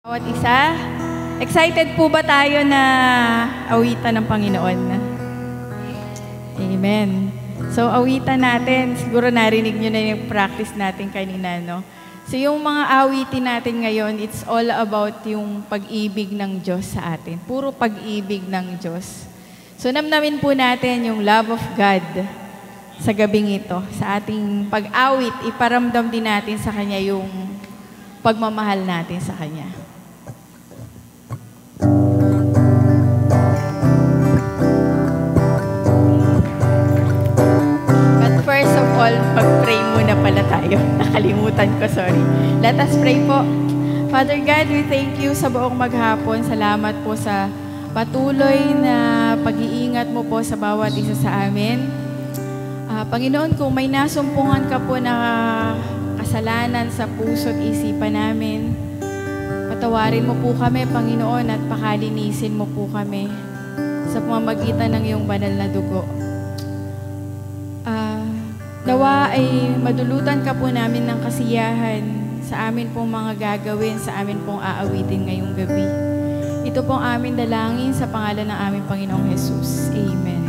Bawat isa, excited po ba tayo na awitan ng Panginoon? Amen. So, awitan natin, siguro narinig nyo na yung practice natin kanina, no? So, yung mga awitin natin ngayon, it's all about yung pag-ibig ng Diyos sa atin. Puro pag-ibig ng Diyos. So, namnamin po natin yung love of God sa gabing ito. Sa ating pag-awit, iparamdam din natin sa Kanya yung pagmamahal natin sa Kanya. First of all, pag-pray muna pala tayo. Nakalimutan ko, sorry. Let us pray po. Father God, we thank you sa buong maghapon. Salamat po sa patuloy na pag-iingat mo po sa bawat isa sa amin. Panginoon, kung may nasumpungan ka po na kasalanan sa puso at isipan namin, patawarin mo po kami, Panginoon, at pakalinisin mo po kami sa pamamagitan ng iyong banal na dugo. Nawa ay madulutan ka po namin ng kasiyahan sa amin pong mga gagawin, sa amin pong aawitin ngayong gabi. Ito pong amin dalangin sa pangalan ng aming Panginoong Jesus. Amen.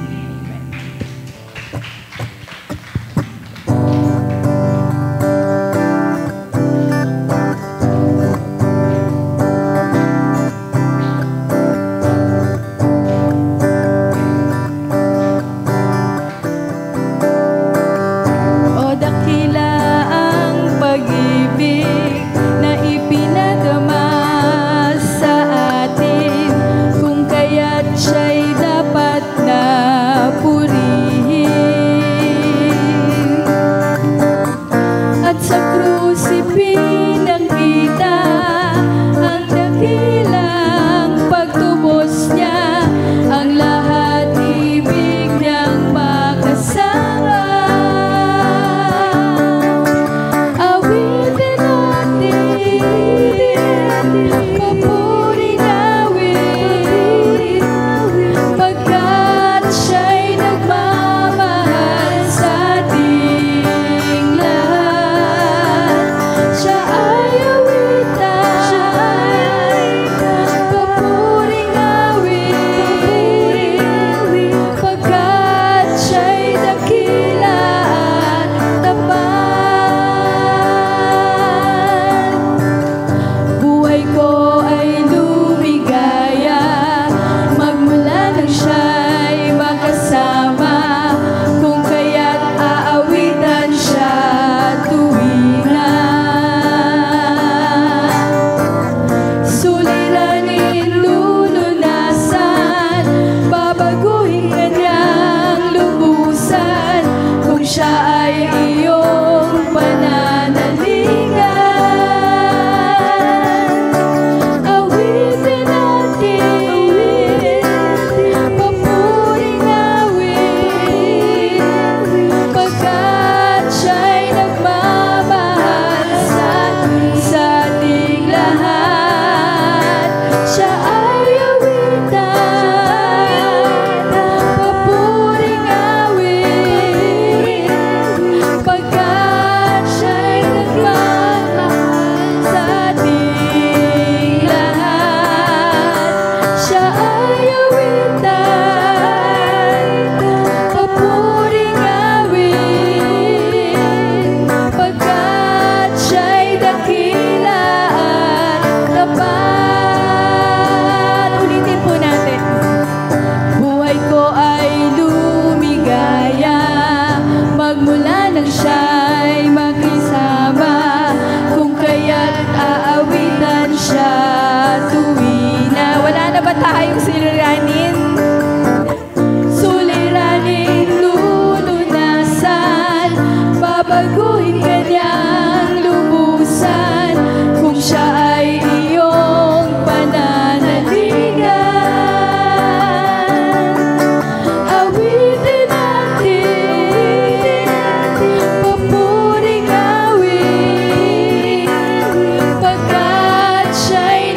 Pagkat siya'y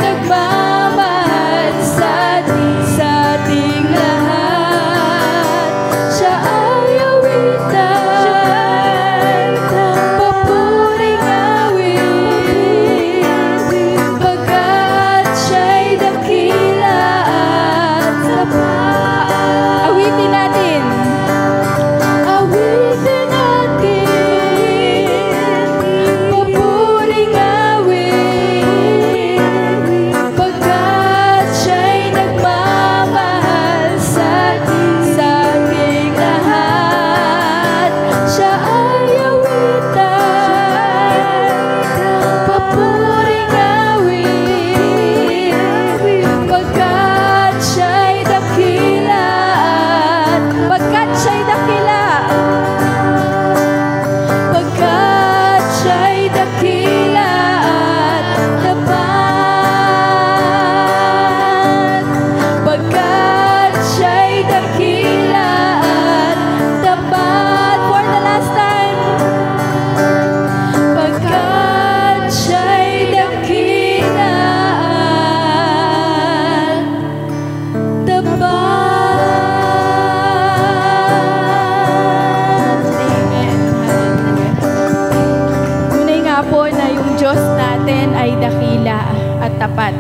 at tapat.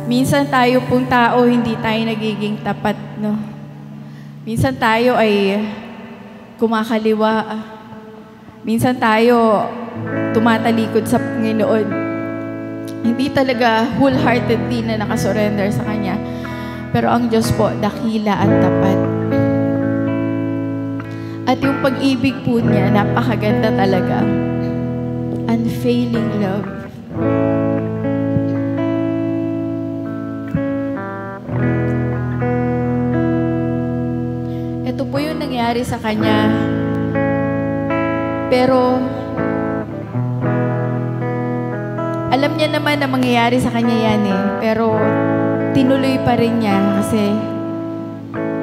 Minsan tayo pong tao, hindi tayo nagiging tapat, no? Minsan tayo ay kumakaliwa. Minsan tayo tumatalikod sa Panginoon. Hindi talaga wholeheartedly na nakasurrender sa Kanya. Pero ang Diyos po, dakila at tapat. At yung pag-ibig po niya, napakaganda talaga. Unfailing love. Ito po yung nangyari sa Kanya. Pero, alam niya naman na mangyayari sa Kanya yan eh. Pero, tinuloy pa rin niya kasi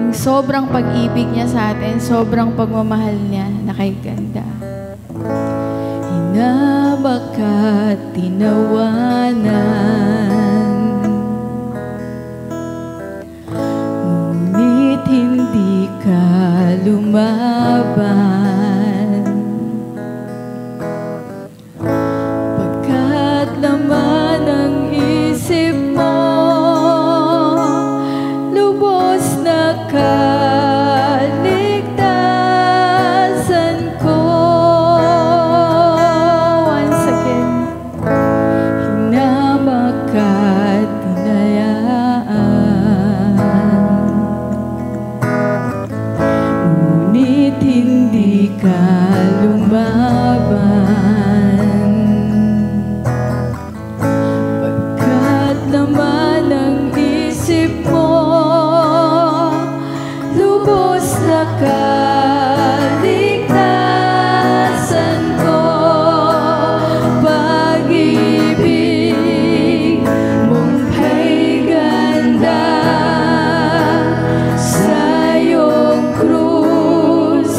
yung sobrang pag-ibig niya sa atin, sobrang pagmamahal niya na kay ganda. Hinabak at tinawanan, ngunit hindi ka lumaban. Pagkat laman ang isip mo, lubos na kaligtasan ko. Once again, hinabak at tinayaan, ngunit hindi ka lumaban. Pagkat laman ang isip mo, lubos na kaligtasan ko. Pag-ibig mong kay ganda, sa iyong krus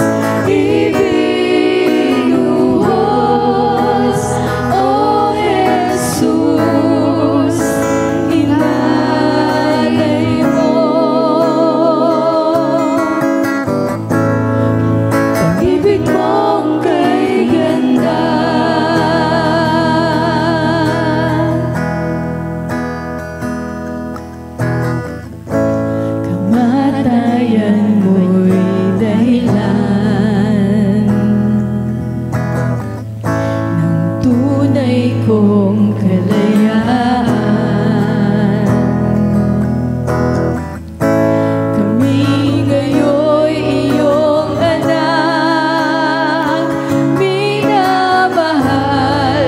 ibinuhos. O Jesus, inalay mo. Pag-ibig mong kay ganda, kamatayan mo'y dahilan ng tunay kong kalayaan. Kami ngayon'y iyong anak, minamahal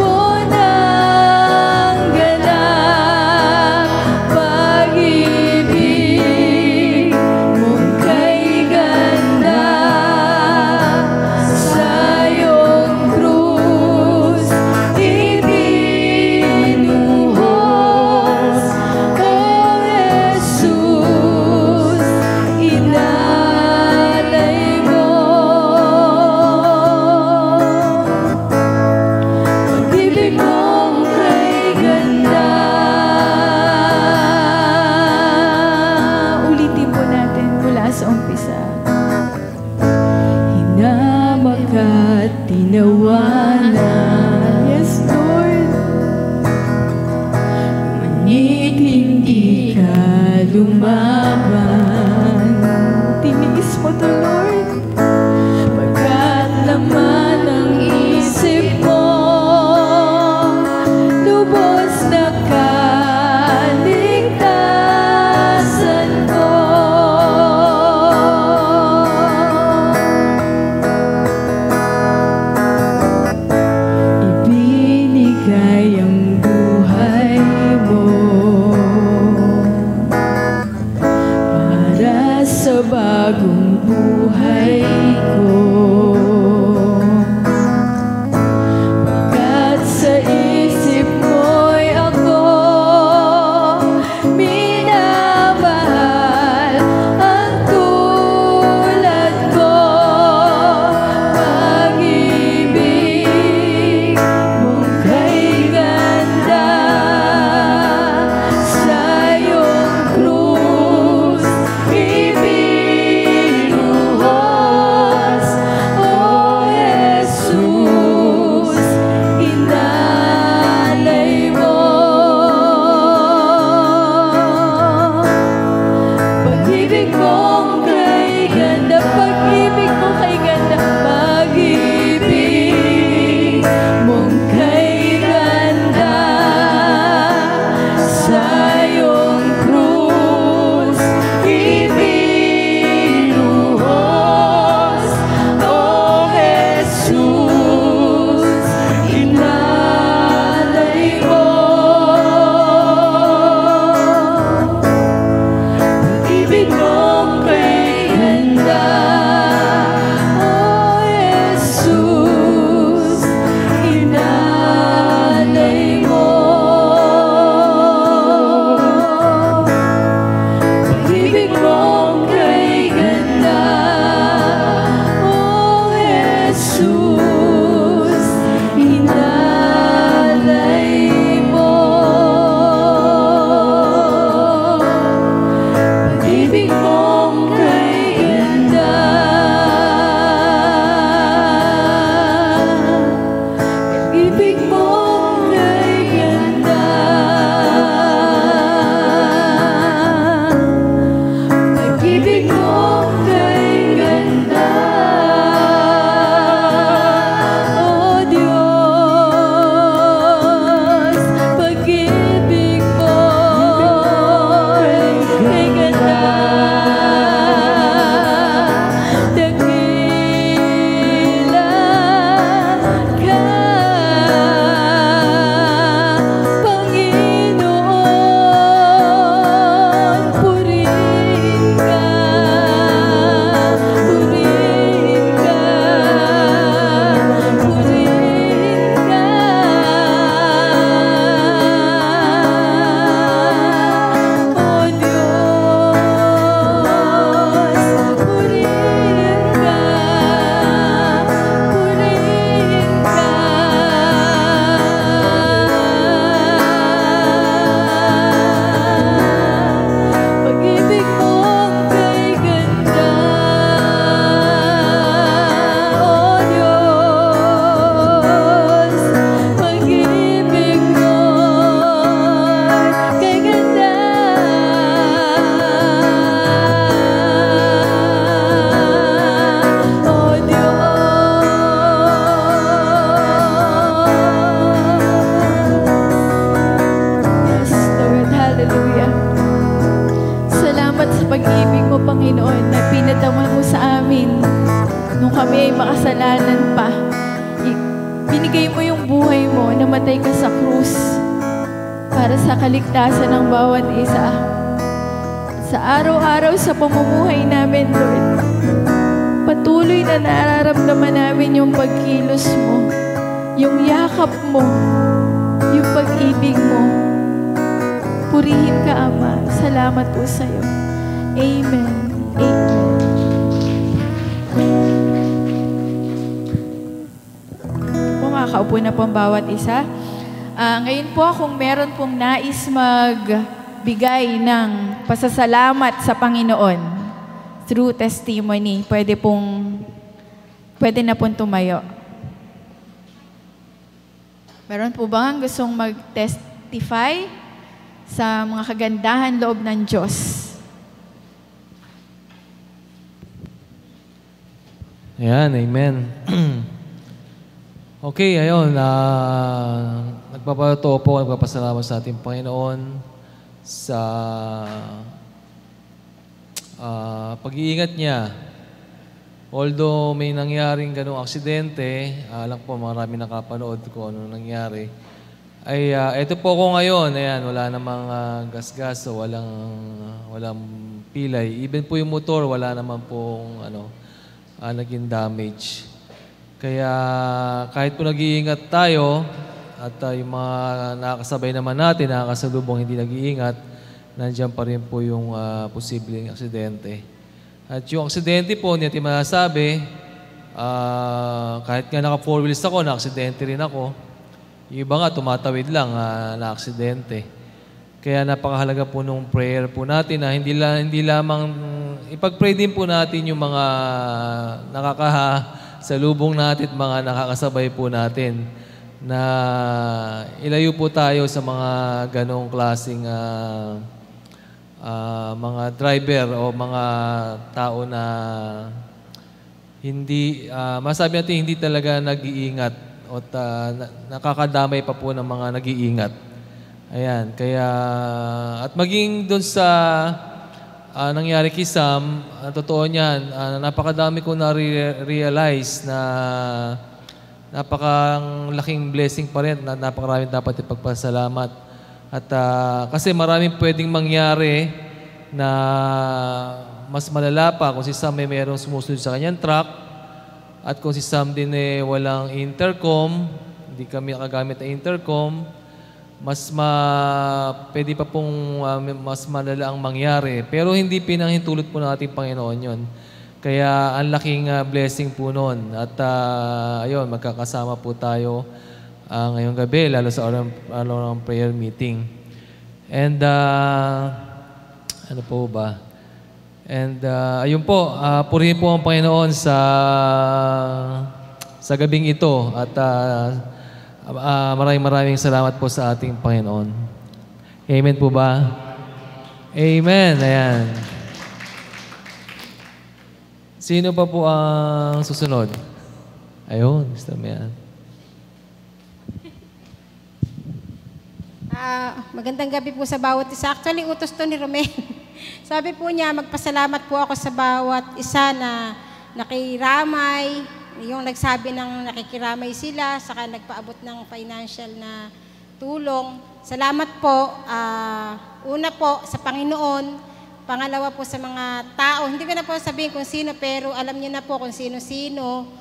mo ng ganap. Pag-ibig mong kay ganda, sa iyong krus ibinuhos. O Jesus, inalay mo. Pag-ibig mong kay ganda. Ulitin po natin mula sa umpisa. Hinabak at tinawanan, yes Lord, ngunit hindi ka lumaban. Tiniis mo to, Lord. Pagkat laman ang isip mo, lubos na kaligtasan ko. Ibinigay ang buhay mo para sa bagong buhay. Pag-ibig mong kay ganda, pag-ibig mo kay ganda, pag-ibig mong kay ganda, sa iyong krus ibinuhos, O Jesus, inalay mo. Pag-ibig mong kay ganda, O Jesus, inalay mo. Pag-ibig mong kay ganda, O Jesus, inalay mo. Pag-ibig mong kay ganda, pag-ibig mong kay ganda, pag-ibig mong kay ganda, O Diyos, pag-ibig mo kay ganda, dakila ka, Panginoon, purihin ka, purihin ka, purihin ka, O Diyos, purihin ka, purihin ka. Pag-ibig mong kay ganda, O Diyos, pag-ibig mong kay ganda, O Diyos. Yes, Lord, hallelujah. Salamat sa pag-ibig mo, Panginoon, na pinadama mo sa amin nung kami ay makasalanan pa. Binigay mo yung buhay mo, namatay ka sa krus para sa kaligtasan ng bawat isa. Sa araw-araw sa pamumuhay namin, Lord, patuloy na nararamdaman namin yung pagkilos mo, yung yakap mo, yung pag-ibig mo. Purihin ka, Ama. Salamat po sa iyo. Amen. Amen. Pumakaupo na po ang bawat isa. Ngayon po, kung meron pong nais magbigay ng pasasalamat sa Panginoon through testimony, pwede na pong tumayo. Meron po bang gustong mag-testify sa mga kagandahan loob ng Diyos? Ayan, amen. Okay, ayun. Nagpapasalamat sa ating Panginoon sa pag-iingat niya. Although may nangyaring ganung aksidente, alam ko marami nakapanood kung ano nangyari. Ay, ito po ko ngayon. Ayan, wala namang gasgas o walang pilay. Even po yung motor, wala naman pong naging damage. Kaya kahit po nag-iingat tayo at yung mga nakakasabay naman natin, nakakasalubong hindi nag-iingat, nandiyan pa rin po yung posibleng aksidente. At yung aksidente po, hindi natin masasabi, kahit nga naka 4 wheels ako, na-aksidente rin ako. Yung iba nga, tumatawid lang, na-aksidente. Kaya napakahalaga po nung prayer po natin na hindi lamang, ipag-pray din po natin yung mga nakakasalubong natin at mga nakakasabay po natin na ilayo po tayo sa mga ganong klaseng mga driver o mga tao na hindi, masabi natin hindi talaga nag-iingat o nakakadamay pa po ng mga nag-iingat. Ayan, kaya, at maging doon sa nangyari kay Sam, totoo niyan, napakadami ko na-realize na napakalaking blessing pa rin, na napakaraming dapat ipagpasalamat. At kasi maraming pwedeng mangyari na mas malala pa kung si Sam may merong sumusunod sa kanyang truck at kung si Sam din walang intercom, hindi kami nakagamit ng intercom, pwede pa pong mas malala ang mangyari. Pero hindi pinanghintulot po ng ating Panginoon yun. Kaya ang laking blessing po nun. At ayun, magkakasama po tayo ngayong gabi, lalo sa araw ng prayer meeting. And ano po ba? And ayun po, purihin po ang Panginoon sa gabing ito. At maraming salamat po sa ating Panginoon. Amen po ba? Amen. Ayan. Sino pa po ang susunod? Ayun, gusto mo yan. Magandang gabi po sa bawat isa. Actually, utos to ni Romel. Sabi po niya, magpasalamat po ako sa bawat isa na nakiramay, yung nagsabi ng nakikiramay sila, saka nagpaabot ng financial na tulong. Salamat po. Una po sa Panginoon, pangalawa po sa mga tao. Hindi ko na po sabihin kung sino, pero alam niyo na po kung sino-sino.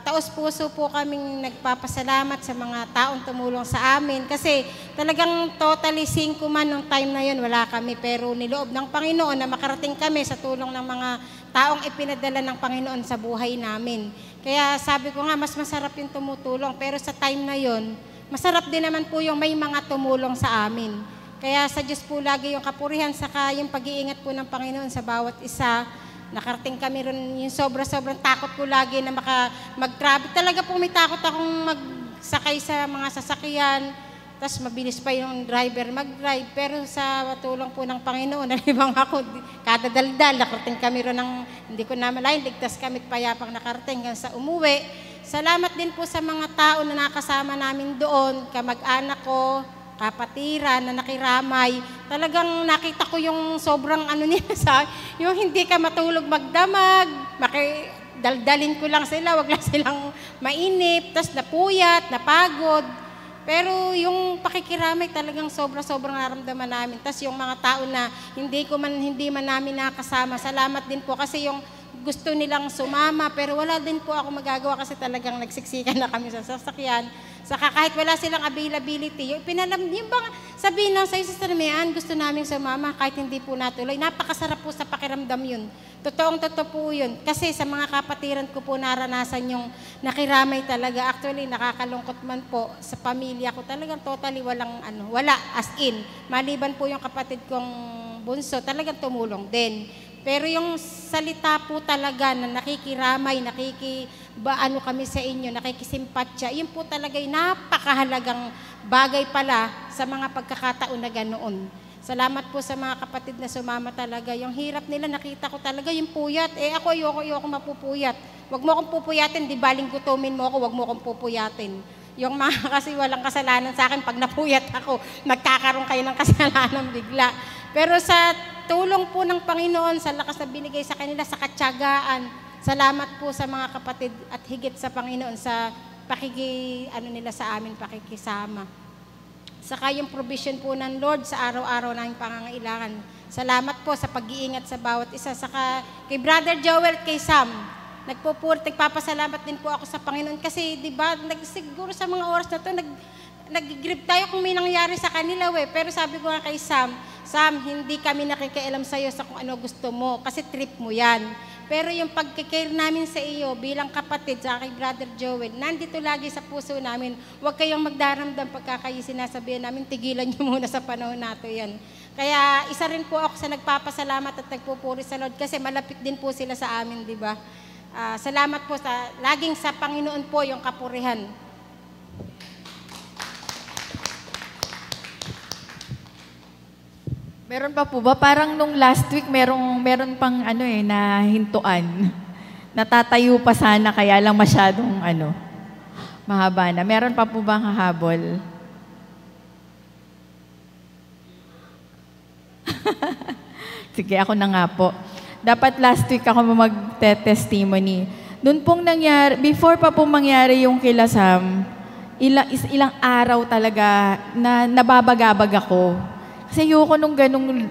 Taos puso po kaming nagpapasalamat sa mga taong tumulong sa amin kasi talagang totally 5 man nung time na yun, wala kami, pero niloob ng Panginoon na makarating kami sa tulong ng mga taong ipinadala ng Panginoon sa buhay namin. Kaya sabi ko nga, mas masarap yung tumutulong, pero sa time na yun, masarap din naman po yung may mga tumulong sa amin. Kaya sa Diyos po lagi yung kapurihan, saka yung pag-iingat po ng Panginoon sa bawat isa. Nakarating kami rin, yung sobrang takot ko lagi na mag-travel. Talaga po may takot akong magsakay sa mga sasakyan, tapos mabilis pa yung driver mag-drive. Pero sa tulong po ng Panginoon, nalibang ako, kada daldal, nakarating kami rin ng, hindi ko na malayan, ligtas kami at payapang nakarating hanggang sa umuwi. Salamat din po sa mga tao na nakasama namin doon, kamag-anak ko, kapatiran na nakiramay. Talagang nakita ko yung sobrang nila sa, yung hindi ka matulog magdamag, daldalin ko lang sila, wag lang silang mainip, tas napuyat, napagod. Pero yung pakikiramay talagang sobrang naramdaman namin. Tas yung mga tao na hindi man namin nakasama, salamat din po kasi yung gusto nilang sumama, pero wala din po ako magagawa kasi talagang nagsiksikan na kami sa sasakyan. Saka kahit wala silang availability, yung bang sabihin lang sa'yo, Sister Mian, gusto naming sumama kahit hindi po natuloy. Napakasarap po sa pakiramdam yun. Totoo po yun. Kasi sa mga kapatiran ko po naranasan yung nakiramay talaga. Actually, nakakalungkot man po sa pamilya ko. Talagang totally wala as in. Maliban po yung kapatid kong bunso, talagang tumulong din. Pero yung salita po talaga na nakikiramay, kami sa inyo, nakikisimpatya, yun po talaga yung napakahalagang bagay pala sa mga pagkakataon na ganoon. Salamat po sa mga kapatid na sumama talaga. Yung hirap nila, nakita ko talaga yung puyat. Ako ayoko mapupuyat. Huwag mo akong pupuyatin, di baling gutumin mo ako, huwag mo akong pupuyatin. Yung mga kasi walang kasalanan sa akin, pag napuyat ako, nagkakaroon kayo ng kasalanan bigla. Pero sa tulong po ng Panginoon, sa lakas na binigay sa kanila, sa katyagaan, salamat po sa mga kapatid at higit sa Panginoon sa nila sa amin, pakikisama. Saka yung provision po ng Lord sa araw-araw ng pangangailangan. Salamat po sa pag-iingat sa bawat isa. Saka kay Brother Joel at kay Sam, nagpapasalamat din po ako sa Panginoon kasi di ba siguro sa mga oras na to nag-grip tayo kung may nangyari sa kanila pero sabi ko nga kay Sam, hindi kami nakikialam sa iyo sa kung ano gusto mo kasi trip mo yan. Pero yung pagkikare namin sa iyo bilang kapatid sa kay Brother Joel, nandito lagi sa puso namin. Huwag kayong magdaramdam pagka kayo sinasabihan namin, tigilan niyo muna sa panahon nato yan. Kaya isa rin po ako sa nagpapasalamat at nagpupuri sa Lord kasi malapit din po sila sa amin, di ba? Salamat po laging sa Panginoon po yung kapurihan. Meron pa po ba? Parang nung last week, meron pang na hintuan. Natatayo pa sana, kaya lang masyadong mahaba na. Meron pa po bang hahabol? Sige, ako na nga po. Dapat last week ako mag-testimony. Noon pong nangyari, before pa pong mangyari yung kila Sam, ilang araw talaga na nababagabag ako. Kasi ayoko nung ganung,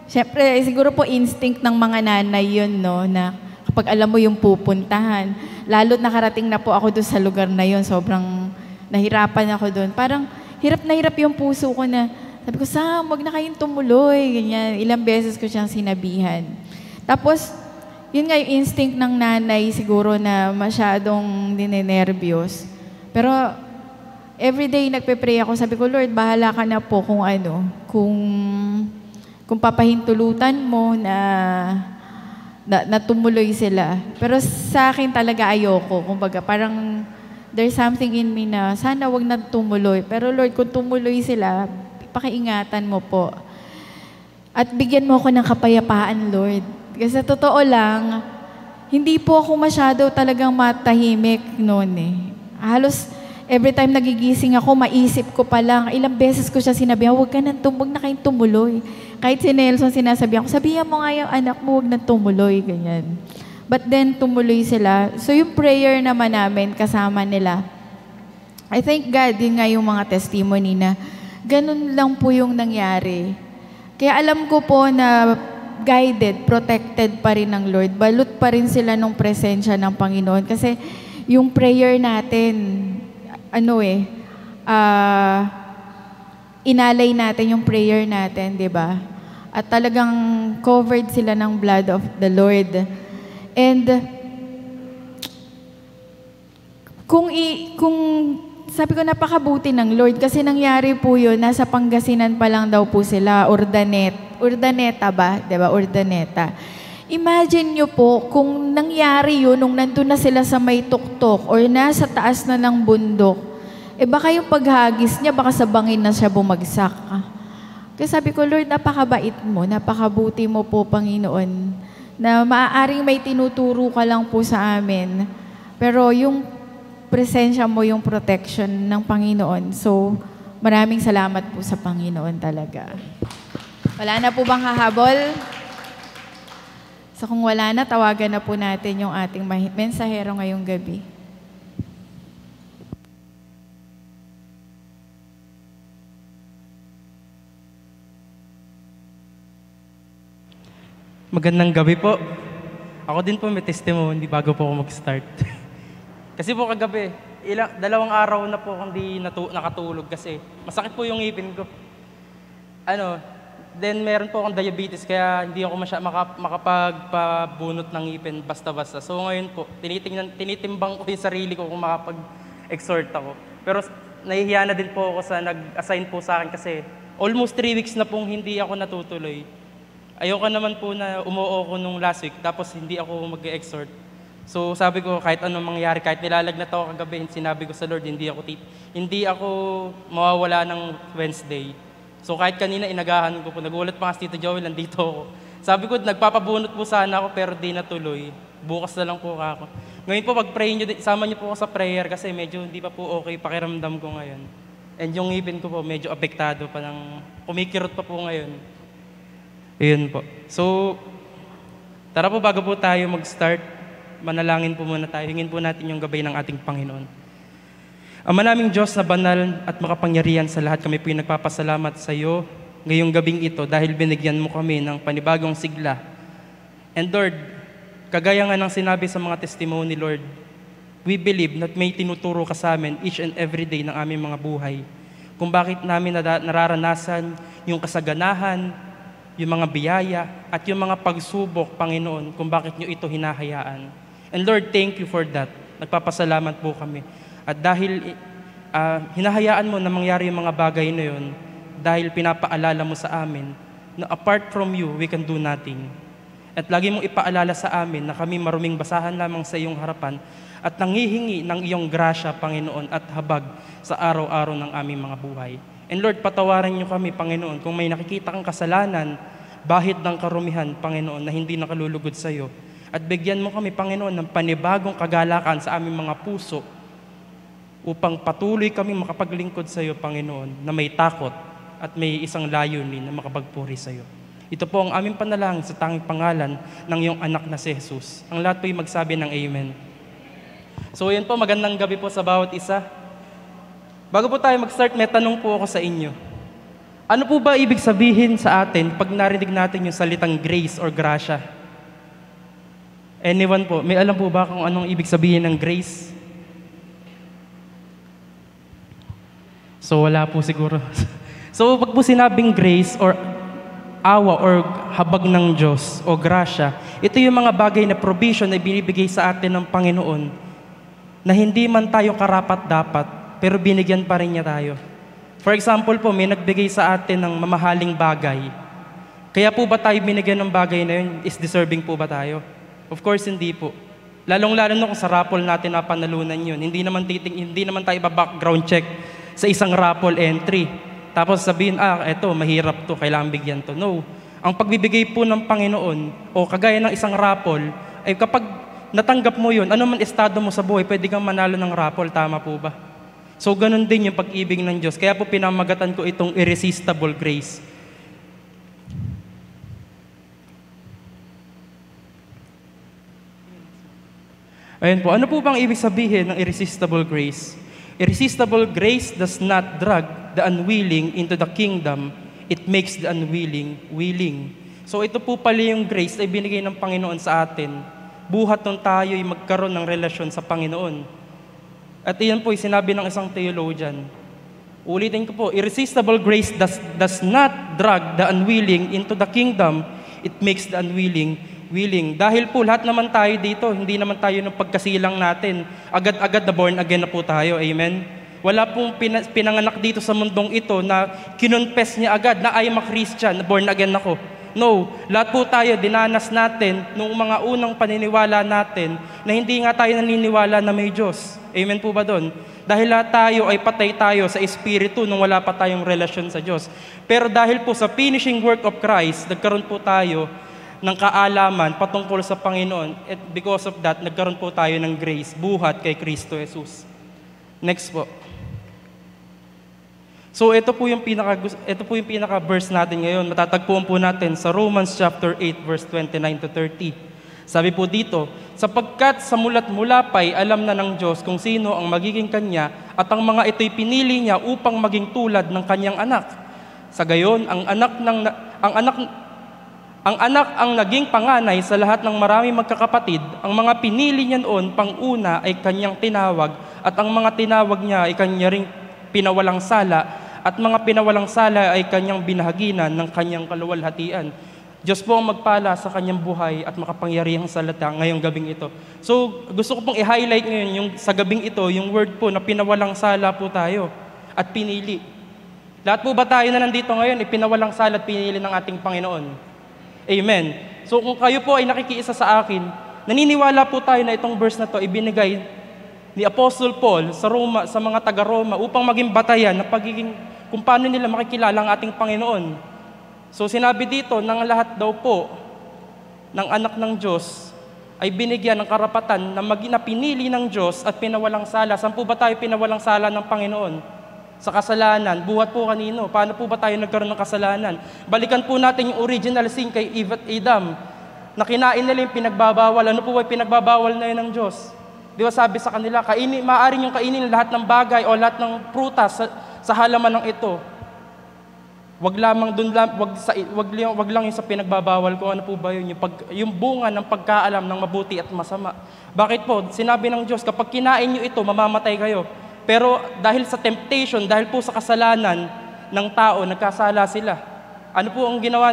syempre, siguro po instinct ng mga nanay yun, no, na kapag alam mo yung pupuntahan, lalo't nakarating na po ako doon sa lugar na yun, sobrang nahirapan ako doon. Parang hirap na hirap yung puso ko na, sabi ko, Sam, wag na kayong tumuloy, ganyan. Ilang beses ko siyang sinabihan. Tapos, yun nga yung instinct ng nanay siguro na masyadong dinenervyos. Pero, everyday nagpe-pray ako, sabi ko, Lord, bahala ka na po kung papahintulutan mo na tumuloy sila. Pero sa akin talaga ayoko. Kumbaga, parang there's something in me na sana wag na tumuloy. Pero Lord, kung tumuloy sila, pakiingatan mo po. At bigyan mo ako ng kapayapaan, Lord. Kasi sa totoo lang, hindi po ako masyado talagang matahimik noon eh. Halos every time nagigising ako, maisip ko pa lang, ilang beses ko siya sinabihan, huwag na kayong tumuloy. Kahit si Nelson sinasabihan ko, sabihan mo nga yung anak mo, huwag na tumuloy, ganyan. But then, tumuloy sila. So yung prayer naman namin, kasama nila. I thank God, yun nga yung mga testimony na ganun lang po yung nangyari. Kaya alam ko po na guided, protected pa rin ng Lord. Balot pa rin sila ng presensya ng Panginoon. Kasi yung prayer natin, inalay natin yung prayer natin, di ba? At talagang covered sila ng blood of the Lord. And kung sabi ko, napakabuti ng Lord kasi nangyari po yun, nasa Pangasinan pa lang daw po sila, Urdaneta ba? Di ba? Urdaneta. Imagine nyo po, kung nangyari yun, nung nandun na sila sa may tuktok or nasa taas na ng bundok, baka yung paghagis niya, baka sa bangin na siya bumagsak. Kaya sabi ko, Lord, napakabait mo, napakabuti mo po, Panginoon, na maaaring may tinuturo ka lang po sa amin. Pero yung presensya mo, yung protection ng Panginoon. So, maraming salamat po sa Panginoon talaga. Wala na po bang hahabol? So kung wala na, tawagan na po natin yung ating mensahero ngayong gabi. Magandang gabi po. Ako din po may testimony bago po ako mag-start. Kasi po kagabi, 2 araw na po hindi nakatulog kasi masakit po yung ngipin ko. Then meron po akong diabetes kaya hindi ako makapagpabunot ng ngipin basta-basta. So ngayon po, tinitimbang ko yung sarili ko kung makapag-exhort ako. Pero nahihiya na din po ako sa nag-assign po sa akin kasi almost 3 weeks na pong hindi ako natutuloy. Ayoko naman po na umuo ko nung last week tapos hindi ako mag-exhort. So sabi ko kahit anong mangyari, kahit nilalagnat ako kagabi, sinabi ko sa Lord, hindi ako mawawala ng Wednesday. So kahit kanina inagahan ko po, nagulat pa nga si Tito Joel, nandito ako. Sabi ko, nagpapabunot po sana ako pero di natuloy. Bukas na lang po ako. Ngayon po, pag-pray nyo, sama nyo po ako sa prayer kasi medyo hindi pa po okay pakiramdam ko ngayon. And yung ngipin ko po, medyo apektado pa kumikirot pa po ngayon. Ayun po. So, tara po bago po tayo mag-start, manalangin po muna tayo. Hingin po natin yung gabay ng ating Panginoon. Ama naming Diyos na banal at makapangyarihan sa lahat, kami po yung nagpapasalamat sa iyo ngayong gabing ito dahil binigyan mo kami ng panibagong sigla. And Lord, kagaya nga ng sinabi sa mga testimony, Lord, we believe na may tinuturo ka sa amin each and every day ng aming mga buhay. Kung bakit namin nararanasan yung kasaganahan, yung mga biyaya, at yung mga pagsubok, Panginoon, kung bakit nyo ito hinahayaan. And Lord, thank you for that. Nagpapasalamat po kami. At dahil hinahayaan mo na mangyari yung mga bagay na yun, dahil pinapaalala mo sa amin na apart from you, we can do nothing. At lagi mong ipaalala sa amin na kami maruming basahan lamang sa iyong harapan at nangihingi ng iyong grasya, Panginoon, at habag sa araw-araw ng aming mga buhay. And Lord, patawarin niyo kami, Panginoon, kung may nakikita kang kasalanan, bahid ng karumihan, Panginoon, na hindi nakalulugod sa iyo. At bigyan mo kami, Panginoon, ng panibagong kagalakan sa aming mga puso upang patuloy kami makapaglingkod sa iyo, Panginoon, na may takot at may isang layunin na makapagpuri sa iyo. Ito po ang aming panalangin sa tanging pangalan ng iyong anak na si Jesus. Ang lahat po'y magsabi ng Amen. So yun po, magandang gabi po sa bawat isa. Bago po tayo mag-start, may tanong po ako sa inyo. Ano po ba ibig sabihin sa atin pag narinig natin yung salitang grace or grasya? Anyone po, may alam po ba kung anong ibig sabihin ng grace? So wala po siguro. So pag po sinabing grace or awa or habag ng Diyos o grasya, ito yung mga bagay na provision na binibigay sa atin ng Panginoon na hindi man tayo karapat-dapat, pero binigyan pa rin niya tayo. For example po, may nagbigay sa atin ng mamahaling bagay. Kaya po ba tayo binigyan ng bagay na yun? Is deserving po ba tayo? Of course, hindi po. Lalong-lalo na kung sa raffle natin na panalunan yun. Hindi naman tayo background check sa isang raffle entry. Tapos sabihin, eto, mahirap to, kailangan bigyan to. No. Ang pagbibigay po ng Panginoon, o kagaya ng isang raffle, ay kapag natanggap mo yun, ano man estado mo sa buhay, pwede kang manalo ng raffle, tama po ba? So, ganun din yung pag-ibig ng Diyos. Kaya po pinamagatan ko itong irresistible grace. Ayan po, ano po bang ibig sabihin ng irresistible grace? Irresistible grace does not drag the unwilling into the kingdom. It makes the unwilling willing. So, ito po pala yung grace na ibinigay ng Panginoon sa atin. Buhat nung tayo ay magkaroon ng relasyon sa Panginoon. At iyan po sinabi ng isang theologian. Ulitin ko po, irresistible grace does not drag the unwilling into the kingdom. It makes the unwilling willing. Dahil po lahat naman tayo dito, hindi naman tayo ng pagkasilang natin. Agad-agad na born again na po tayo. Amen? Wala pong pinanganak dito sa mundong ito na kinonfess niya agad na I am a Christian, born again ako. No, lahat po tayo, dinanas natin nung mga unang paniniwala natin na hindi nga tayo naniniwala na may Diyos. Amen po ba doon? Dahil lahat tayo ay patay tayo sa Espiritu nung wala pa tayong relasyon sa Diyos. Pero dahil po sa finishing work of Christ, nagkaroon po tayo ng kaalaman patungkol sa Panginoon. At because of that, nagkaroon po tayo ng grace, buhat kay Kristo Jesus. Next po. So ito po yung pinaka verse natin ngayon. Matatagpuan po natin sa Romans chapter 8 verse 29 to 30. Sabi po dito, sapagkat sa mulat mula pa'y alam na ng Diyos kung sino ang magiging kanya at ang mga ito'y pinili niya upang maging tulad ng kanyang anak. Sa gayon, ang anak ang naging panganay sa lahat ng maraming magkakapatid. Ang mga pinili niya noon pang-una ay kanyang tinawag at ang mga tinawag niya ay kanya ring pinawalang sala at mga pinawalang sala ay kanyang binahaginan ng kanyang kaluwalhatian. Diyos po ang magpala sa kanyang buhay at makapangyarihang salita ngayong gabing ito. So, gusto ko pong i-highlight ngayon yung sa gabing ito, yung word po na pinawalang sala po tayo at pinili. Lahat po ba tayo na nandito ngayon, ipinawalang sala at pinili ng ating Panginoon? Amen. So, kung kayo po ay nakikiisa sa akin, naniniwala po tayo na itong verse na to ibinigay ni Apostle Paul sa mga taga-Roma upang maging batayan na kung paano nila makikilala ang ating Panginoon. So sinabi dito, ng lahat daw po ng anak ng Diyos ay binigyan ng karapatan na pinili ng Diyos at pinawalang sala. Saan po ba tayo pinawalang sala ng Panginoon? Sa kasalanan. Buhat po kanino? Paano po ba tayo nagkaroon ng kasalanan? Balikan po natin yung original sin kay Eve at Adam na kinain nila yung pinagbabawal. Ano po ba yung pinagbabawal na yun ng Diyos? Di ba sabi sa kanila, maaaring yung kainin lahat ng bagay o lahat ng prutas sa halaman ng ito. Wag lang yung sa pinagbabawal kung ano po ba yun, yung bunga ng pagkaalam ng mabuti at masama. Bakit po? Sinabi ng Diyos, kapag kinain nyo ito, mamamatay kayo. Pero dahil sa temptation, dahil po sa kasalanan ng tao, nagkasala sila. Ano po ang ginawa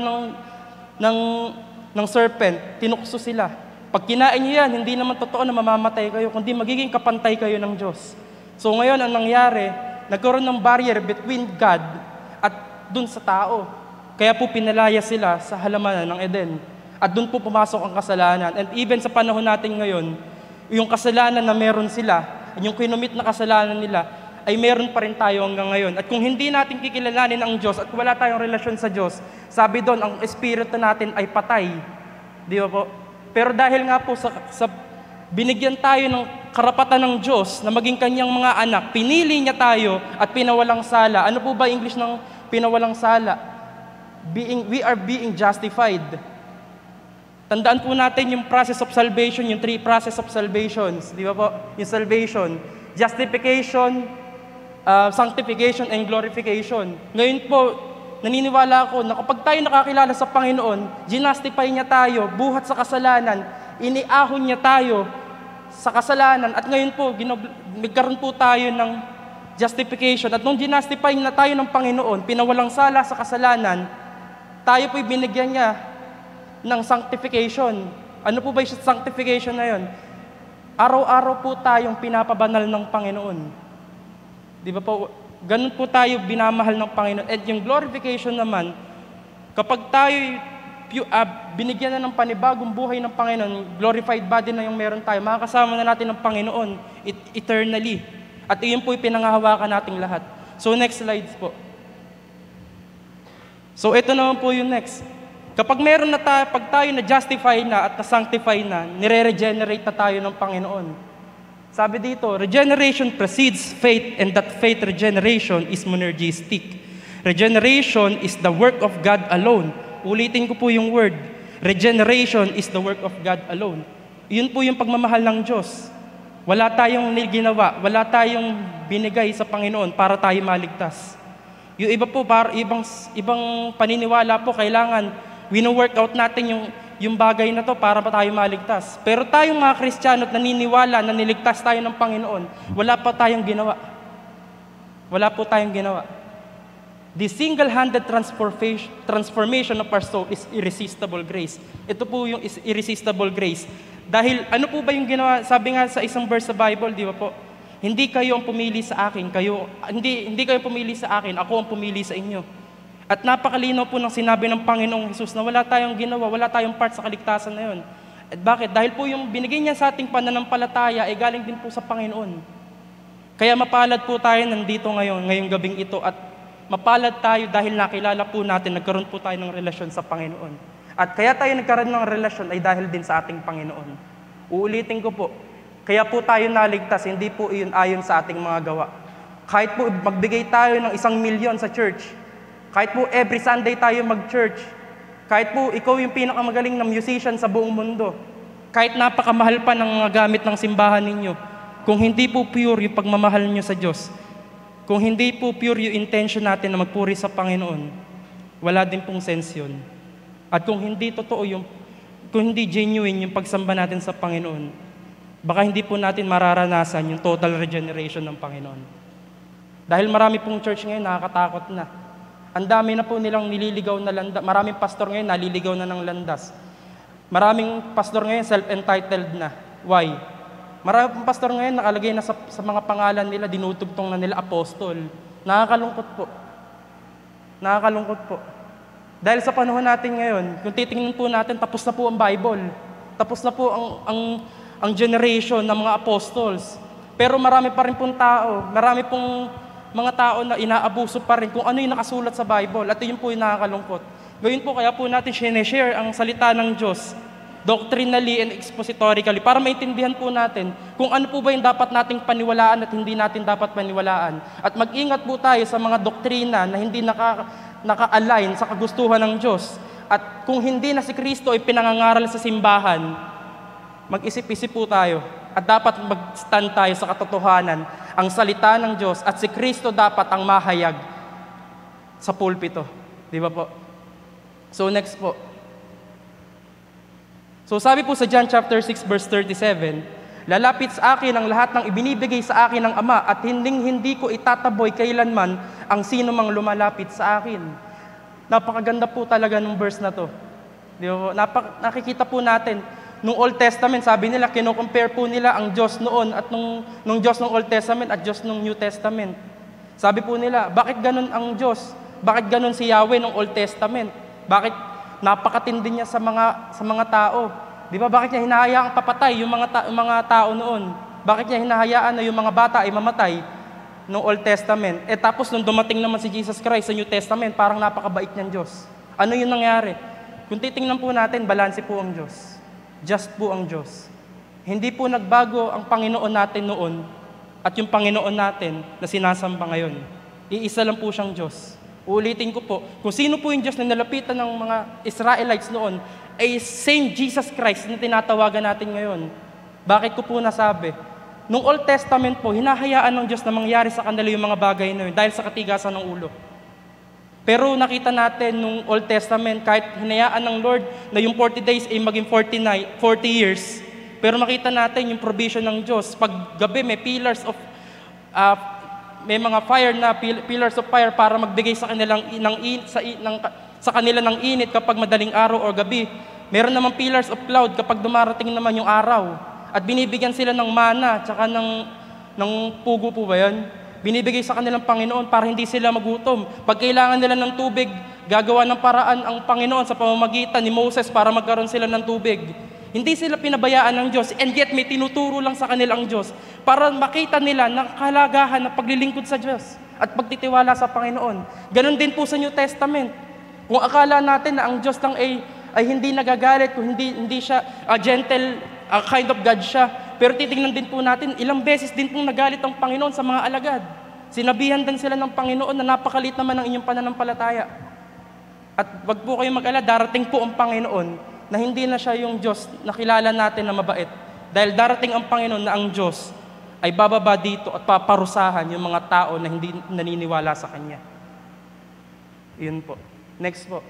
ng serpent? Tinukso sila. Pag kinain nyo yan, hindi naman totoo na mamamatay kayo, kundi magiging kapantay kayo ng Diyos. So ngayon, ang nangyari, nagkaroon ng barrier between God at dun sa tao. Kaya po pinalaya sila sa halamanan ng Eden. At dun po pumasok ang kasalanan. And even sa panahon natin ngayon, yung kasalanan na meron sila, yung kinumit na kasalanan nila, ay meron pa rin tayo hanggang ngayon. At kung hindi natin kikilalanin ang Diyos at wala tayong relasyon sa Diyos, sabi doon, ang espiritu natin ay patay. Di ba po? Pero dahil nga po sa binigyan tayo ng karapatan ng Diyos na maging kanyang mga anak, pinili niya tayo at pinawalang sala. Ano po ba English ng pinawalang sala? We are being justified. Tandaan po natin yung process of salvation, yung 3 process of salvations. Di ba po? Yung salvation, justification, sanctification, and glorification. Ngayon po, naniniwala ako na kapag tayo nakakilala sa Panginoon, ginastify niya tayo, buhat sa kasalanan, iniahon niya tayo sa kasalanan. At ngayon po, nagkaroon po tayo ng justification. At nung ginastify na tayo ng Panginoon, pinawalang sala sa kasalanan, tayo po'y binigyan niya ng sanctification. Ano po ba yung sanctification na yun? Araw-araw po tayong pinapabanal ng Panginoon. Di ba po? Ganun po tayo binamahal ng Panginoon. At yung glorification naman, kapag tayo binigyan na ng panibagong buhay ng Panginoon, glorified body na yung meron tayo, makakasama na natin ng Panginoon eternally. At iyon po yung pinangahawakan nating lahat. So next slides po. So ito naman po yung next. Kapag meron na pag tayo na-justify na at na-sanctify na, nire-regenerate na tayo ng Panginoon. Sabi dito, regeneration precedes faith and that faith regeneration is monergistic. Regeneration is the work of God alone. Ulitin ko po yung word. Regeneration is the work of God alone. Yun po yung pagmamahal ng Diyos. Wala tayong ginawa, wala tayong binigay sa Panginoon para tayo maligtas. Yung iba po, ibang paniniwala po, kailangan wino-work out natin yung bagay na to para pa tayo maligtas. Pero tayong mga Kristiyano at naniniwala na niligtas tayo ng Panginoon, wala pa tayong ginawa. Wala po tayong ginawa. The single-handed transformation of our soul is irresistible grace. Ito po yung irresistible grace. Dahil ano po ba yung ginawa? Sabi nga sa isang verse sa Bible, di ba po? Hindi kayo ang pumili sa akin, hindi kayo pumili sa akin, ako ang pumili sa inyo. At napakalinaw po ng sinabi ng Panginoong Hesus na wala tayong ginawa, wala tayong part sa kaligtasan na yun. At bakit? Dahil po yung binigay niya sa ating pananampalataya ay galing din po sa Panginoon. Kaya mapalad po tayo nandito ngayong gabing ito at mapalad tayo dahil nakilala po natin, nagkaroon po tayo ng relasyon sa Panginoon. At kaya tayo nagkaroon ng relasyon ay dahil din sa ating Panginoon. Uulitin ko po, kaya po tayo naligtas, hindi po iyon ayon sa ating mga gawa. Kahit po magbigay tayo ng 1 milyon sa church, kahit po every Sunday tayo mag-church, kahit po ikaw yung pinakamagaling na musician sa buong mundo, kahit napakamahal pa ng mga gamit ng simbahan ninyo, kung hindi po pure yung pagmamahal nyo sa Diyos, kung hindi po pure yung intention natin na magpuri sa Panginoon, wala din pong sense yun. At kung hindi totoo kung hindi genuine yung pagsamba natin sa Panginoon, baka hindi po natin mararanasan yung total regeneration ng Panginoon. Dahil marami pong church ngayon nakakatakot na. Ang dami na po nilang nililigaw na landas. Maraming pastor ngayon naliligaw na ng landas. Maraming pastor ngayon self-entitled na. Why? Maraming pastor ngayon nakalagay na sa mga pangalan nila, dinutugtong na nila apostol. Nakakalungkot po. Nakakalungkot po. Dahil sa panahon natin ngayon, kung titingnan po natin, tapos na po ang Bible. Tapos na po ang generation ng mga apostles. Pero marami pa rin pong tao, marami pong mga tao na inaabuso pa rin kung ano yung nakasulat sa Bible. At yun po yung nakakalungkot. Gawin po kaya po natin share ang salita ng Diyos doctrinally and expositorically para maintindihan po natin kung ano po ba yung dapat nating paniwalaan at hindi natin dapat paniwalaan. At mag-ingat po tayo sa mga doktrina na hindi naka-align sa kagustuhan ng Diyos. At kung hindi na si Kristo ay pinangangaral sa simbahan, mag-isip-isip po tayo. At dapat mag-stand tayo sa katotohanan, ang salita ng Diyos at si Kristo dapat ang mahayag sa pulpito. Di ba po? So next po. So sabi po sa John chapter 6 verse 37, lalapit sa akin ang lahat ng ibinibigay sa akin ng Ama at hindi ko itataboy kailanman ang sino mang lumalapit sa akin. Napakaganda po talaga ng verse na to. Di ba po? Nakikita po natin, nung Old Testament, sabi nila, kino-compare po nila ang Diyos noon at nung Diyos ng Old Testament at Diyos ng New Testament. Sabi po nila, bakit ganun ang Diyos? Bakit ganun si Yahweh ng Old Testament? Bakit napakatindi niya sa mga tao? Di ba? Bakit niya hinahayaang papatay yung mga tao noon? Bakit niya hinahayaan na yung mga bata ay mamatay? no Old Testament. Tapos nung dumating naman si Jesus Christ sa New Testament, parang napakabait niyang Diyos. Ano yung nangyari? Kung titingnan po natin, balanse po ang Diyos. Just po ang Diyos. Hindi po nagbago ang Panginoon natin noon at yung Panginoon natin na sinasamba ngayon. Iisa lang po siyang Diyos. Uulitin ko po, kung sino po yung Diyos na nalapitan ng mga Israelites noon, ay same Jesus Christ na tinatawagan natin ngayon. Bakit ko po nasabi? Nung Old Testament po, hinahayaan ng Diyos na mangyari sa kanila yung mga bagay na yun dahil sa katigasan ng ulo. Pero nakita natin nung Old Testament, kahit hinayaan ng Lord na yung 40 days ay maging 40 years, pero makita natin yung provision ng Diyos. Pag gabi may may mga fire na pillars of fire para magbigay sa kanilang sa kanila ng init kapag madaling araw o gabi. Meron namang pillars of cloud kapag dumarating naman yung araw. At binibigyan sila ng mana tsaka ng pugo po ba yan? Binibigay sa kanilang Panginoon para hindi sila magutom. Pag kailangan nila ng tubig, gagawa ng paraan ang Panginoon sa pamamagitan ni Moses para magkaroon sila ng tubig. Hindi sila pinabayaan ng Diyos, and yet may tinuturo lang sa kanila ang Diyos para makita nila ng kahalagahan ng paglilingkod sa Diyos at pagtitiwala sa Panginoon. Ganon din po sa New Testament. Kung akala natin na ang Diyos lang ay hindi nagagalit, kung hindi siya gentle, kind of God siya, pero titingnan din po natin, ilang beses din pong nagalit ang Panginoon sa mga alagad. Sinabihan din sila ng Panginoon na napakalit naman ang inyong pananampalataya. At wag po kayong mag-alala, darating po ang Panginoon na hindi na siya yung Diyos na kilala natin na mabait. Dahil darating ang Panginoon na ang Diyos ay bababa dito at paparusahan yung mga tao na hindi naniniwala sa Kanya. Yun po. Next po.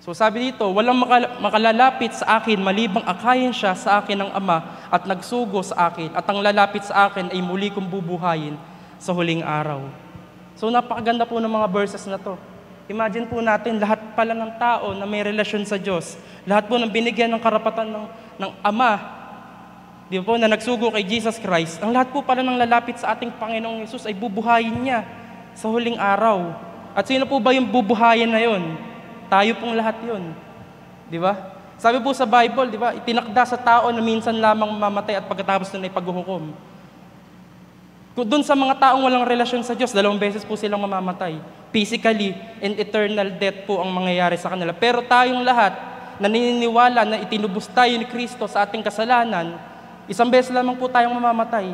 So sabi dito, walang makalalapit sa akin malibang akayin siya sa akin ng Ama at nagsugo sa akin at ang lalapit sa akin ay muli kong bubuhayin sa huling araw. So napakaganda po ng mga verses na to. Imagine po natin, lahat pala ng tao na may relasyon sa Diyos, lahat po ng binigyan ng karapatan ng Ama, di ba po, na nagsugo kay Jesus Christ, ang lahat po pala ng lalapit sa ating Panginoong Yesus ay bubuhayin niya sa huling araw. At sino po ba yung bubuhayin na yon? Tayo pong lahat yon. Di ba? Sabi po sa Bible, di ba, itinakda sa tao na minsan lamang mamamatay at pagkatapos na ipaghuhukom. Doon sa mga taong walang relasyon sa Diyos, 2 beses po silang mamamatay. Physically and eternal death po ang mangyayari sa kanila. Pero tayong lahat, naniniwala na itinubos tayo ni Kristo sa ating kasalanan, 1 beses lamang po tayong mamamatay.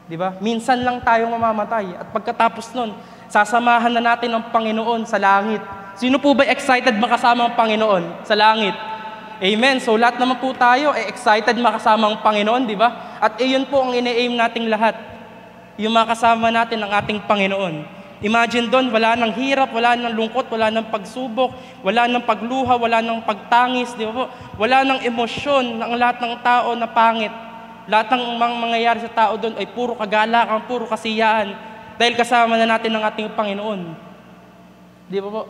Di ba? Minsan lang tayong mamamatay. At pagkatapos nun, sasamahan na natin ang Panginoon sa langit. Sino po ba excited makasama ang Panginoon sa langit? Amen. So lahat naman po tayo ay excited makasama ang Panginoon, di ba? At iyon po ang ine-aim nating lahat. Yung makasama natin ang ating Panginoon. Imagine doon, wala nang hirap, wala nang lungkot, wala nang pagsubok, wala nang pagluha, wala nang pagtangis, di ba po? Wala nang emosyon ng lahat ng tao na pangit. Lahat ng mangyayari sa tao doon ay puro kagalakan, puro kasiyahan, dahil kasama na natin ang ating Panginoon. Di ba po?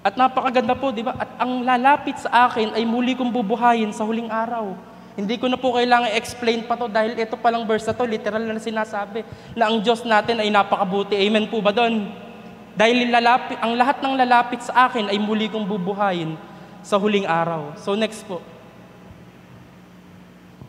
At napakaganda po, di ba? At ang lalapit sa akin ay muli kong bubuhayin sa huling araw. Hindi ko na po kailangan i-explain pa to dahil ito palang verse na to, literal na sinasabi na ang Diyos natin ay napakabuti. Amen po ba doon? Dahil ang lahat ng lalapit sa akin ay muli kong bubuhayin sa huling araw. So next po.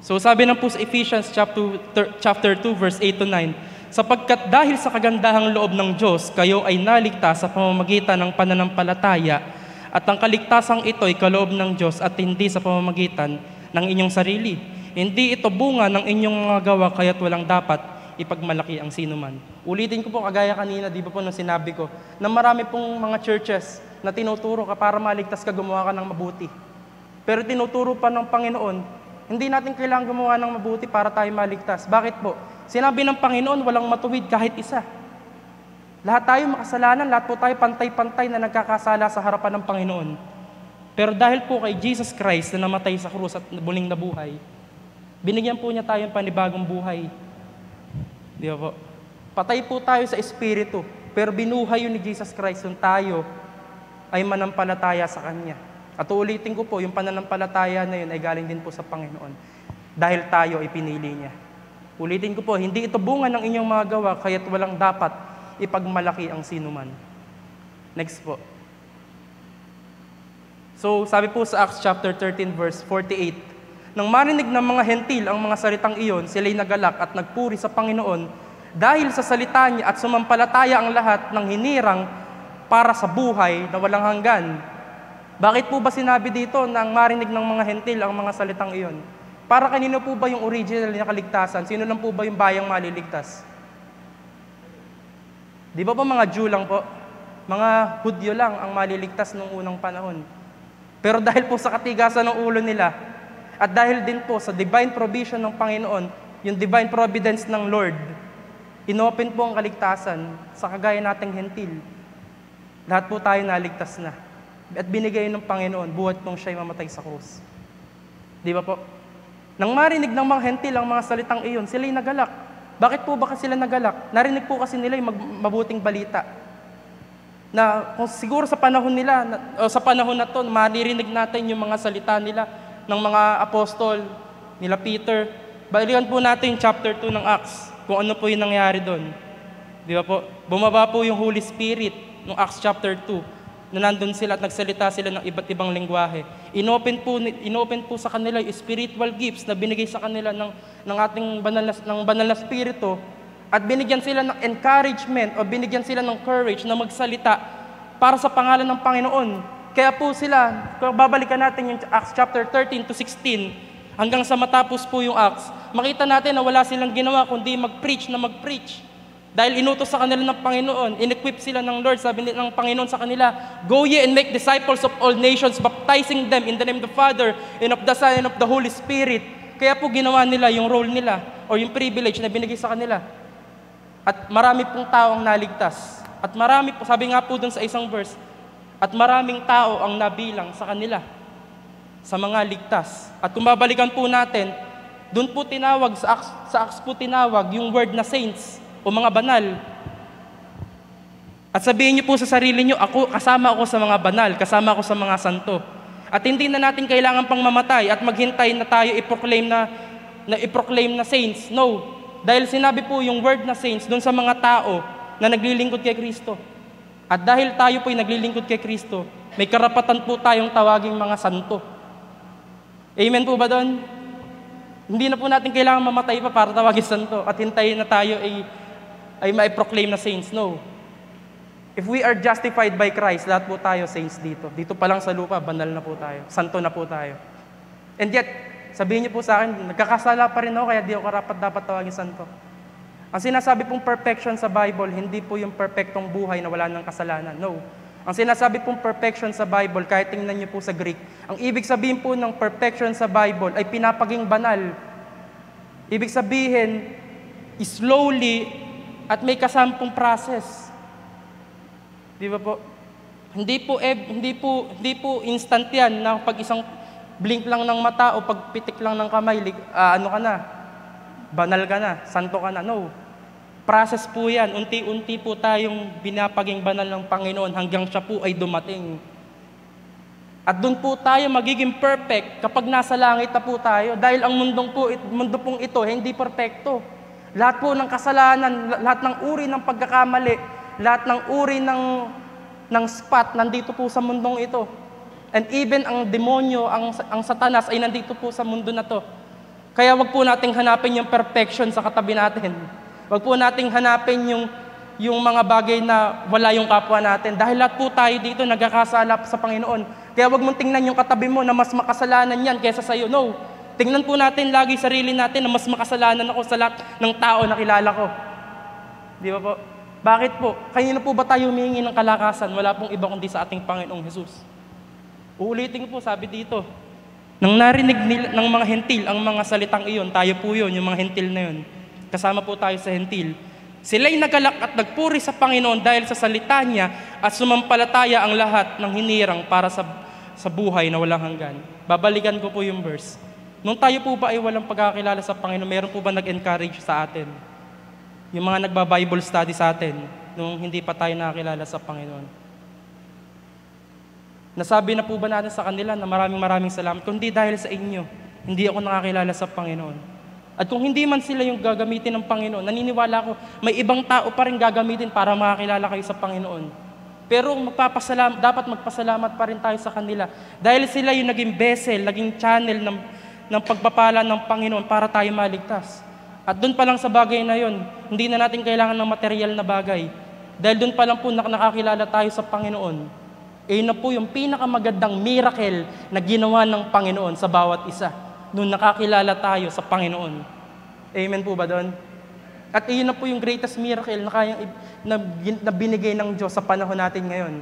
So sabi na po sa Ephesians chapter 2 verse 8 to 9, sapagkat dahil sa kagandahang loob ng Diyos, kayo ay naligtas sa pamamagitan ng pananampalataya at ang kaligtasang ito ay kaloob ng Diyos at hindi sa pamamagitan ng inyong sarili. Hindi ito bunga ng inyong mga gawa kaya't walang dapat ipagmalaki ang sinuman. Ulitin ko po kagaya kanina, di ba po nung sinabi ko, na marami pong mga churches na tinuturo ka para maligtas ka, gumawa ka ng mabuti. Pero tinuturo pa ng Panginoon, hindi natin kailangan gumawa ng mabuti para tayo maligtas. Bakit po? Sinabi ng Panginoon, walang matuwid kahit isa. Lahat tayo makasalanan, lahat po tayo pantay-pantay na nagkakasala sa harapan ng Panginoon. Pero dahil po kay Jesus Christ na namatay sa krus at muling nabuhay, binigyan po niya tayong panibagong buhay. Di ba po? Patay po tayo sa Espiritu, pero binuhay yun ni Jesus Christ yung tayo ay manampalataya sa Kanya. At ulitin ko po, yung pananampalataya na yun ay galing din po sa Panginoon. Dahil tayo ay pinili niya. Ulitin ko po, hindi ito bunga ng inyong mga gawa, kaya't walang dapat ipagmalaki ang sinuman. Next po. So, sabi po sa Acts chapter 13 verse 48, Nang marinig ng mga hentil ang mga salitang iyon, sila'y nagalak at nagpuri sa Panginoon dahil sa salita niya at sumampalataya ang lahat ng hinirang para sa buhay na walang hanggan. Bakit po ba sinabi dito nang marinig ng mga hentil ang mga salitang iyon? Para kanino po ba yung original na kaligtasan? Sino lang po ba yung bayang maliligtas? Di ba po mga Jew lang po? Mga Hudyo lang ang maliligtas noong unang panahon. Pero dahil po sa katigasan ng ulo nila, at dahil din po sa divine provision ng Panginoon, yung divine providence ng Lord, inopen po ang kaligtasan sa kagaya nating hentil. Lahat po tayo naligtas na. At binigay ng Panginoon, buhat nung siya'y mamatay sa krus. Di ba po? Nang marinig ng mga hentil ang mga salitang iyon, sila'y nagalak. Bakit po ba sila nagalak? Narinig po kasi nila yung mabuting balita. Na kung siguro sa panahon nila, o sa panahon na to, maririnig natin yung mga salita nila ng mga apostol, nila Peter. Balikan po natin yung chapter 2 ng Acts, kung ano po yung nangyari doon. Di ba po? Bumaba po yung Holy Spirit ng Acts chapter 2, na nandun sila at nagsalita sila ng iba't ibang lengguwahe. Inopen po sa kanila yung spiritual gifts na binigay sa kanila ng ating banal na spirito, at binigyan sila ng encouragement o binigyan sila ng courage na magsalita para sa pangalan ng Panginoon. Kaya po sila, kung babalikan natin yung Acts chapter 13 to 16, hanggang sa matapos po yung Acts, makita natin na wala silang ginawa kundi mag-preach. Dahil inutos sa kanila ng Panginoon, in-equip sila ng Lord, sabi ng Panginoon sa kanila, "Go ye and make disciples of all nations, baptizing them in the name of the Father, and of the Son, and of the Holy Spirit." Kaya po ginawa nila yung role nila, o yung privilege na binigay sa kanila. At marami pong tao ang naligtas. At marami po, sabi nga po dun sa isang verse, at maraming tao ang nabilang sa kanila, sa mga ligtas. At kung babalikan po natin, dun po tinawag, sa Acts po tinawag yung word na saints, o mga banal. At sabihin niyo po sa sarili niyo, kasama ako sa mga banal, kasama ako sa mga santo. At hindi na natin kailangan pang mamatay at maghintay na tayo i-proclaim na saints. No. Dahil sinabi po yung word na saints dun sa mga tao na naglilingkod kay Kristo. At dahil tayo po'y naglilingkod kay Kristo, may karapatan po tayong tawaging mga santo. Amen po ba doon? Hindi na po natin kailangan mamatay pa para tawagin santo at hintayin na tayo ay ma-proclaim na saints. No. If we are justified by Christ, lahat po tayo saints dito. Dito pa lang sa lupa, banal na po tayo. Santo na po tayo. And yet, sabihin niyo po sa akin, nagkakasala pa rin ako kaya di ako dapat tawagin santo. Ang sinasabi pong perfection sa Bible, hindi po yung perfectong buhay na wala ng kasalanan. No. Ang sinasabi pong perfection sa Bible, kahit tingnan niyo po sa Greek, ang ibig sabihin po ng perfection sa Bible ay pinapaging banal. Ibig sabihin, slowly at may kasampung process. Di ba po? Hindi po instant yan na pag isang blink lang ng mata o pagpitik lang ng kamay, ano ka na? Banal ka na, santo ka na. No. Process po yan. Unti-unti po tayong binapaging banal ng Panginoon hanggang siya po ay dumating. At doon po tayo magiging perfect kapag nasa langit na po tayo. Dahil ang mundo pong ito, hindi perfecto. Lahat po ng kasalanan, lahat ng uri ng pagkakamali, lahat ng uri ng spot, nandito po sa mundong ito. And even ang demonyo, ang satanas ay nandito po sa mundo na to. Kaya wag po nating hanapin yung perfection sa katabi natin. Wag po nating hanapin yung mga bagay na wala yung kapwa natin. Dahil lahat po tayo dito nagkakasala sa Panginoon. Kaya wag mong tingnan yung katabi mo na mas makasalanan yan kaysa sa'yo. No. Tingnan po natin lagi sarili natin na mas makasalanan ako sa lahat ng tao na kilala ko. Di ba po? Bakit po? Kanino po ba tayo humingi ng kalakasan? Wala pong iba kundi sa ating Panginoong Jesus. Uulitin ko po, sabi dito, nang narinig ng mga hentil ang mga salitang iyon, tayo po yun, yung mga hentil na yun. Kasama po tayo sa hentil. Sila'y nagalak at nagpuri sa Panginoon dahil sa salita niya at sumampalataya ang lahat ng hinirang para sa buhay na walang hanggan. Babalikan ko po yung verse. Nung tayo po ba ay walang pagkakilala sa Panginoon, meron po ba nag-encourage sa atin? Yung mga nagba-Bible study sa atin, nung hindi pa tayo nakakilala sa Panginoon. Nasabi na po ba natin sa kanila na maraming salamat? Kung hindi dahil sa inyo, hindi ako nakakilala sa Panginoon. At kung hindi man sila yung gagamitin ng Panginoon, naniniwala ko, may ibang tao pa rin gagamitin para makakilala kayo sa Panginoon. Pero dapat magpasalamat pa rin tayo sa kanila. Dahil sila yung naging vessel, naging channel ng pagpapala ng Panginoon para tayo maligtas. At doon pa lang sa bagay na yon, hindi na natin kailangan ng material na bagay. Dahil doon pa lang po nakakilala tayo sa Panginoon. Yun na po yung pinakamagandang miracle na ginawa ng Panginoon sa bawat isa. Noon nakakilala tayo sa Panginoon. Amen po ba doon? At iyon na po yung greatest miracle na binigay ng Diyos sa panahon natin ngayon.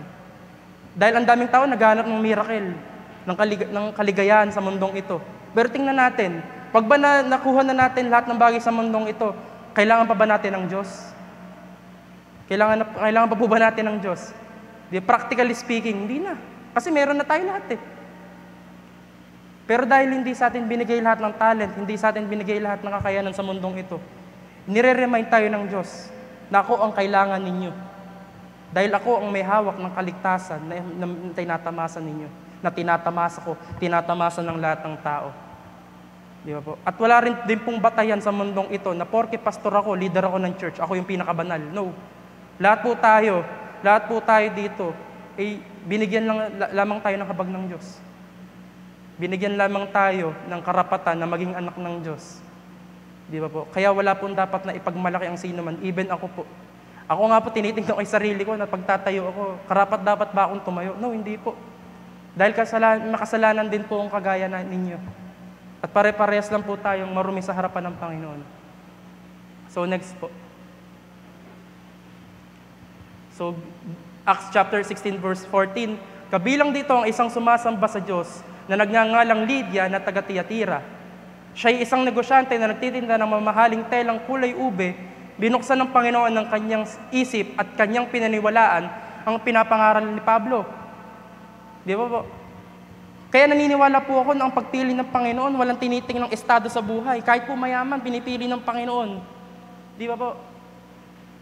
Dahil ang daming tao naghanap ng miracle, ng kaligayahan sa mundong ito. Pero tingnan natin, pag ba nakuha na natin lahat ng bagay sa mundong ito, kailangan pa ba natin ng Diyos? Kailangan pa po ba natin ng Diyos? Practically speaking, hindi na. Kasi meron na tayo lahat eh. Pero dahil hindi sa atin binigay lahat ng talent, hindi sa atin binigay lahat ng kakayanan sa mundong ito, nire-remind tayo ng Diyos na ako ang kailangan ninyo. Dahil ako ang may hawak ng kaligtasan na tinatamasa ninyo, na tinatamasa ko, tinatamasa ng lahat ng tao. Di ba po? At wala rin din pong batayan sa mundong ito na porke pastor ako, leader ako ng church, ako yung pinakabanal. No. Lahat po tayo dito, binigyan lamang tayo ng habag ng Diyos. Binigyan lamang tayo ng karapatan na maging anak ng Diyos. Di ba po? Kaya wala pong dapat na ipagmalaki ang sino man, even ako po. Ako nga po, tinitingnan ko yung sarili ko na pagtatayo ako, dapat ba akong tumayo? No, hindi po. Dahil makasalanan din po ang kagaya ninyo. At pare-parehas lang po tayong marumi sa harapan ng Panginoon. So next po. So Acts chapter 16 verse 14, kabilang dito ang isang sumasamba sa Diyos na nagngangalang Lydia na taga Tiatira. Siya ay isang negosyante na nagtitinda ng mamahaling telang kulay ube. Binuksan ng Panginoon ng kanyang isip at kanyang pinaniwalaan ang pinapangaral ni Pablo. Di ba po? Kaya naniniwala po ako na ang pagpili ng Panginoon, walang tinitingnan ng estado sa buhay. Kahit po mayaman, pinipili ng Panginoon. Di ba po?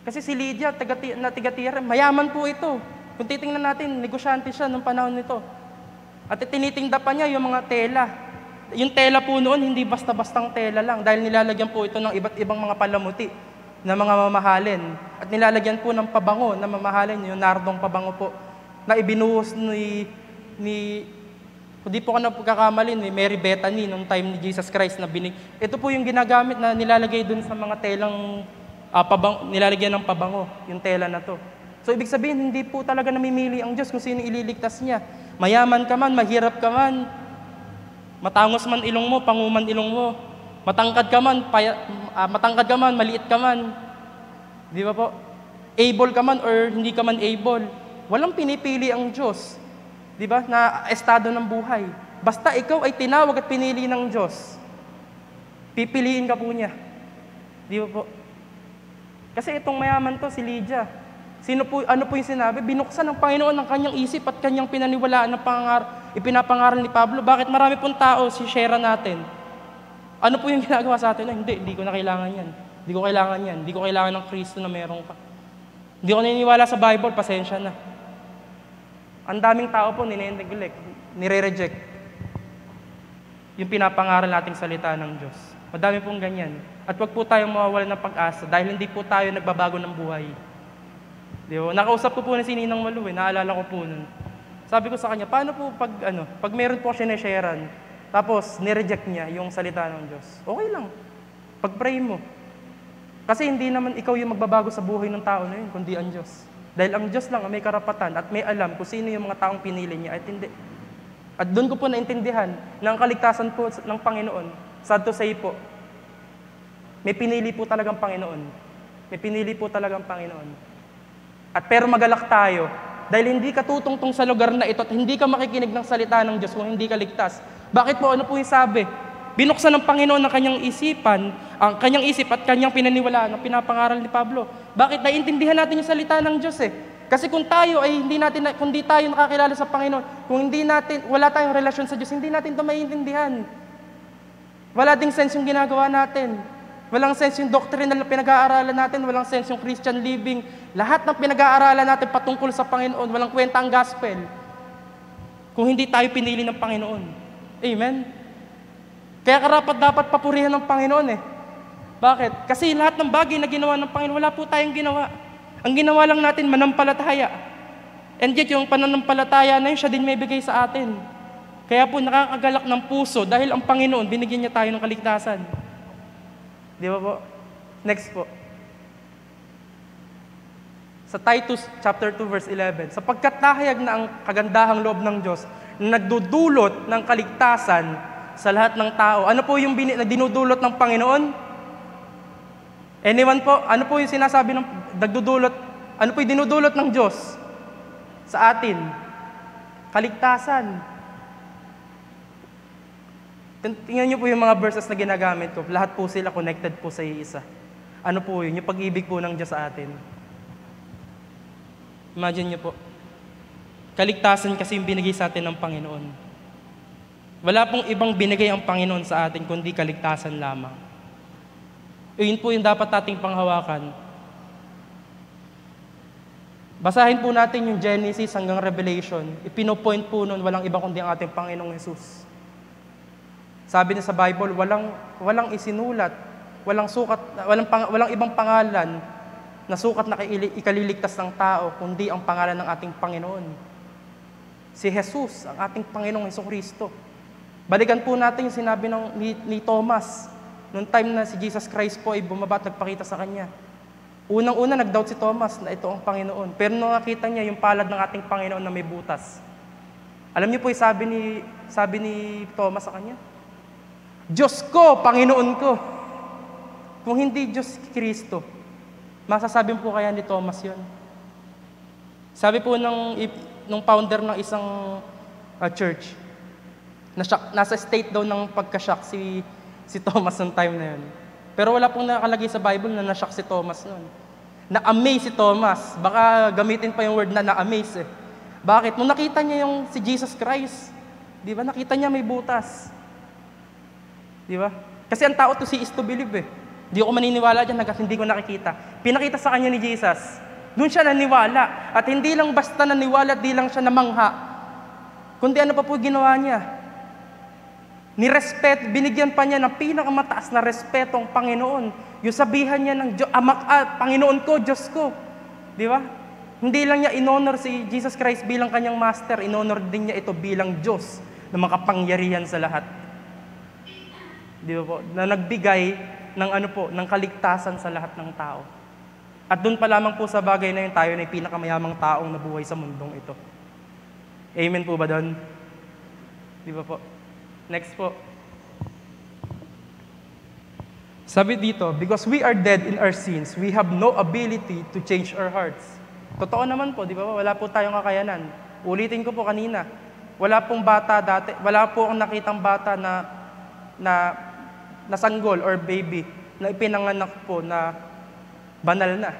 Kasi si Lydia, na tigatira, mayaman po ito. Kung titingnan natin, negosyante siya nung panahon nito. At tinitingda pa niya yung mga tela. Yung tela po noon, hindi basta-bastang tela lang. Dahil nilalagyan po ito ng iba't ibang mga palamuti na mga mamahalin. At nilalagyan po ng pabango na mamahalin, yung nardong pabango po, na ibinuhos hindi po ako napagkakamali ni Mary Bethany nung time ni Jesus Christ na ito po yung ginagamit na nilalagay dun sa mga telang nilalagyan ng pabango, yung tela na to. So ibig sabihin, hindi po talaga namimili ang Diyos kung sino ililigtas niya. Mayaman ka man, mahirap ka man, matangos man ilong mo, panguman ilong mo, matangkad ka man, maliit ka man. Di ba po? Able ka man or hindi ka man able. Walang pinipili ang Diyos. Di ba? Na estado ng buhay. Basta ikaw ay tinawag at pinili ng Diyos, pipiliin ka po niya. Di ba po? Kasi itong mayaman to, si Lydia. Ano po yung sinabi? Binuksan ng Panginoon ng kanyang isip at kanyang pinaniwalaan ng ipinapangaral ni Pablo. Bakit marami pong tao, si Shera natin? Ano po yung ginagawa sa atin? Hindi ko na kailangan yan. Hindi ko kailangan yan. Hindi ko kailangan ng Kristo na meron ka. Hindi ko naniniwala sa Bible, pasensya na. Ang daming tao po nire-neglect, nire-reject yung pinapangaral nating salita ng Diyos. Madami pong ganyan. At wag po tayong mawawalan ng pag-asa dahil hindi po tayo nagbabago ng buhay. Di ba? Nakausap ko po na si Ninang Malu, naalala ko po nun. Sabi ko sa kanya, paano po pag meron po sinesharean, tapos nireject niya yung salita ng Diyos? Okay lang. Pag-pray mo. Kasi hindi naman ikaw yung magbabago sa buhay ng tao na yun, kundi ang Diyos. Dahil ang Diyos lang ang may karapatan at may alam kung sino yung mga taong pinili niya at hindi. At doon ko po naintindihan na ang kaligtasan po ng Panginoon, sad to say po, may pinili po talagang Panginoon. May pinili po talagang Panginoon. At pero magalak tayo, dahil hindi ka tutungtong sa lugar na ito at hindi ka makikinig ng salita ng Diyos kung hindi ka ligtas. Bakit po? Ano po yung sabi? Binuksan ng Panginoon ng kanyang ang kanyang isip at kanyang pinaniwalaan na pinapangaral ni Pablo. Bakit? Naiintindihan natin yung salita ng Diyos eh. Kasi kung tayo ay kung di tayo nakakilala sa Panginoon, kung wala tayong relasyon sa Diyos, hindi natin ito maiintindihan. Wala ding sense yung ginagawa natin. Walang sense yung doctrine na pinag-aaralan natin, walang sense yung Christian living. Lahat ng pinag-aaralan natin patungkol sa Panginoon, walang kwenta ang gospel. Kung hindi tayo pinili ng Panginoon. Amen? Kaya dapat papurihan ng Panginoon eh. Bakit? Kasi lahat ng bagay na ginawa ng Panginoon, wala po tayong ginawa. Ang ginawa lang natin, manampalataya. And yet, yung pananampalataya na yun, siya din may bigay sa atin. Kaya po nakakagalak ng puso dahil ang Panginoon, binigyan niya tayo ng kaligtasan. Di ba po? Next po. Sa Titus chapter 2 verse 11, sapagkat nahayag na ang kagandahang loob ng Diyos na nagdudulot ng kaligtasan sa lahat ng tao. Ano po yung na dinudulot ng Panginoon? Anyone po? Ano po yung sinasabi ng nagdudulot? Ano po yung dinudulot ng Diyos sa atin? Kaligtasan. Tingnan niyo po yung mga verses na ginagamit ko. Lahat po sila connected po sa isa. Ano po yun? Yung pag-ibig po ng Diyos sa atin. Imagine niyo po. Kaligtasan kasi yung binigay sa atin ng Panginoon. Wala pong ibang binigay ang Panginoon sa atin kundi kaligtasan lamang. Yun po yung dapat nating panghawakan. Basahin po natin yung Genesis hanggang Revelation. Ipinopoint po nun, walang iba kundi ang ating Panginoong Jesus. Sabi niya sa Bible, walang isinulat, walang ibang pangalan na sukat na ikaliligtas ng tao, kundi ang pangalan ng ating Panginoon. Si Jesus, ang ating Panginoong Hesukristo. Balikan po natin yung sinabi ni Thomas, noong time na si Jesus Christ po ay bumaba at nagpakita sa kanya. Unang-una, nag-doubt si Thomas na ito ang Panginoon. Pero nung nakita niya yung palad ng ating Panginoon na may butas, alam niyo po yung sabi ni Thomas sa kanya, Diyos ko, Panginoon ko. Kung hindi Diyos Kristo, masasabi po kaya ni Thomas yun? Sabi po nung founder ng isang church, nasa state daw ng pagka-shock si Thomas noong time na yun. Pero wala pong nakalagay sa Bible na na-shock si Thomas noon. Na-amaze si Thomas. Baka gamitin pa yung word na na-amaze eh. Bakit? Nung nakita niya yung si Jesus Christ, di ba? Nakita niya may butas. Di ba? Kasi ang tao to see is to believe eh. Hindi ako maniniwala dyan hanggang hindi ko nakikita. Pinakita sa kanya ni Jesus. Doon siya naniwala. At hindi lang basta naniwala, di lang siya namangha. Kundi ano pa po ginawa niya? Binigyan pa niya ng pinakamataas na respeto ang Panginoon. Yung sabihan niya ng Panginoon ko, Diyos ko. Di ba? Hindi lang niya inonor si Jesus Christ bilang kanyang master, inonor din niya ito bilang Diyos na makapangyarihan sa lahat. Di ba po? Na nagbigay ng kaligtasan sa lahat ng tao. At doon pa lamang po sa bagay na yun, tayo na yung pinakamayamang taong nabuhay sa mundong ito. Amen po ba doon? Di ba po? Next po. Sabi dito, because we are dead in our sins, we have no ability to change our hearts. Totoo naman po, di ba? Wala po tayong kakayanan. Ulitin ko po kanina. Wala pong bata dati, wala po akong nakitang bata na sanggol or baby na ipinanganak po na banal na.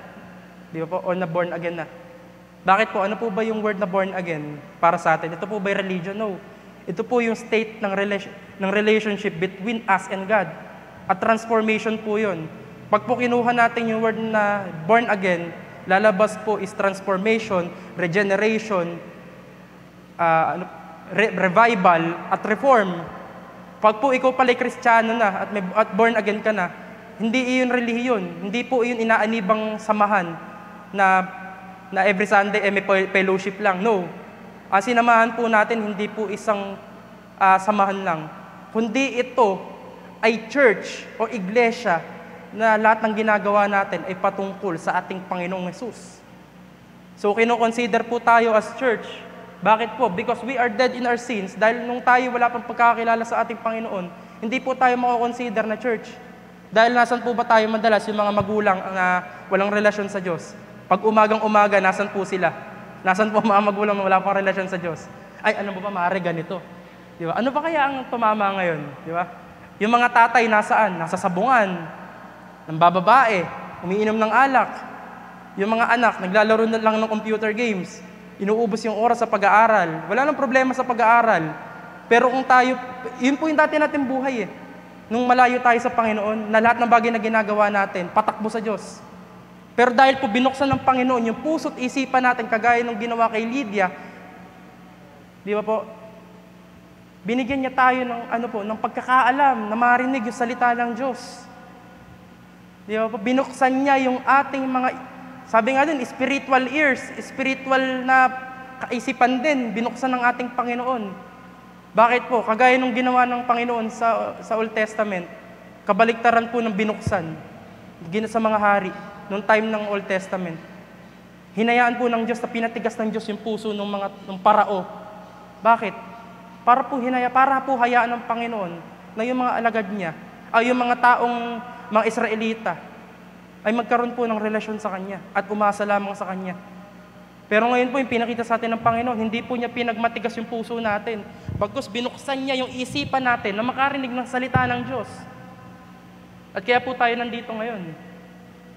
Di ba po? O na born again na. Bakit po? Ano po ba yung word na born again para sa atin? Ito po ba yung religion? No. Ito po yung state ng relationship between us and God. At transformation po yun. Pag po kinuha natin yung word na born again, lalabas po is transformation, regeneration, revival, at reform. Pag po ikaw pala Kristiyano na at born again ka na, hindi iyon relihiyon. Hindi po iyon inaanibang samahan na every Sunday may fellowship lang. No. Ang sinamahan po natin, hindi po isang samahan lang. Kundi ito ay church o iglesia na lahat ng ginagawa natin ay patungkol sa ating Panginoong Jesus. So, kino-consider po tayo as church. Bakit po? Because we are dead in our sins. Dahil nung tayo wala pang pagkakakilala sa ating Panginoon, hindi po tayo mako-consider na church. Dahil nasan po ba tayo madalas yung mga magulang na walang relasyon sa Diyos? Pag umagang-umaga, nasan po sila? Nasan po mga magulang na wala pang relasyon sa Diyos? Ay, ano ba maaari ganito? Di ba? Ano ba kaya ang tumama ngayon? Di ba? Yung mga tatay nasaan? Nasa sabungan, ng bababae, umiinom ng alak. Yung mga anak, naglalaro na lang ng computer games. Inuubos yung oras sa pag-aaral. Wala nang problema sa pag-aaral. Pero kung tayo, yun po yung dati natin buhay eh. Nung malayo tayo sa Panginoon, na lahat ng bagay na ginagawa natin, patakbo sa Diyos. Pero dahil po binuksan ng Panginoon, yung puso't isipan natin, kagaya nung ginawa kay Lydia, di ba po, binigyan niya tayo ng pagkakaalam na marinig yung salita ng Diyos. Di ba po, binuksan niya yung ating mga, sabi nga din, spiritual ears, spiritual na kaisipan din, binuksan ng ating Panginoon. Bakit po? Kagaya nung ginawa ng Panginoon sa Old Testament, kabaliktaran po ng binuksan sa mga hari noong time ng Old Testament. Hinayaan po ng Diyos na pinatigas ng Diyos yung puso ng parao. Bakit? Para po hayaan ng Panginoon na yung mga alagad niya, ay yung mga taong, mga Israelita, ay magkaroon po ng relasyon sa Kanya at umasa lamang sa Kanya. Pero ngayon po, yung pinakita sa atin ng Panginoon, hindi po niya pinagmatigas yung puso natin. Bagkus binuksan niya yung isipan natin na makarinig ng salita ng Diyos. At kaya po tayo nandito ngayon.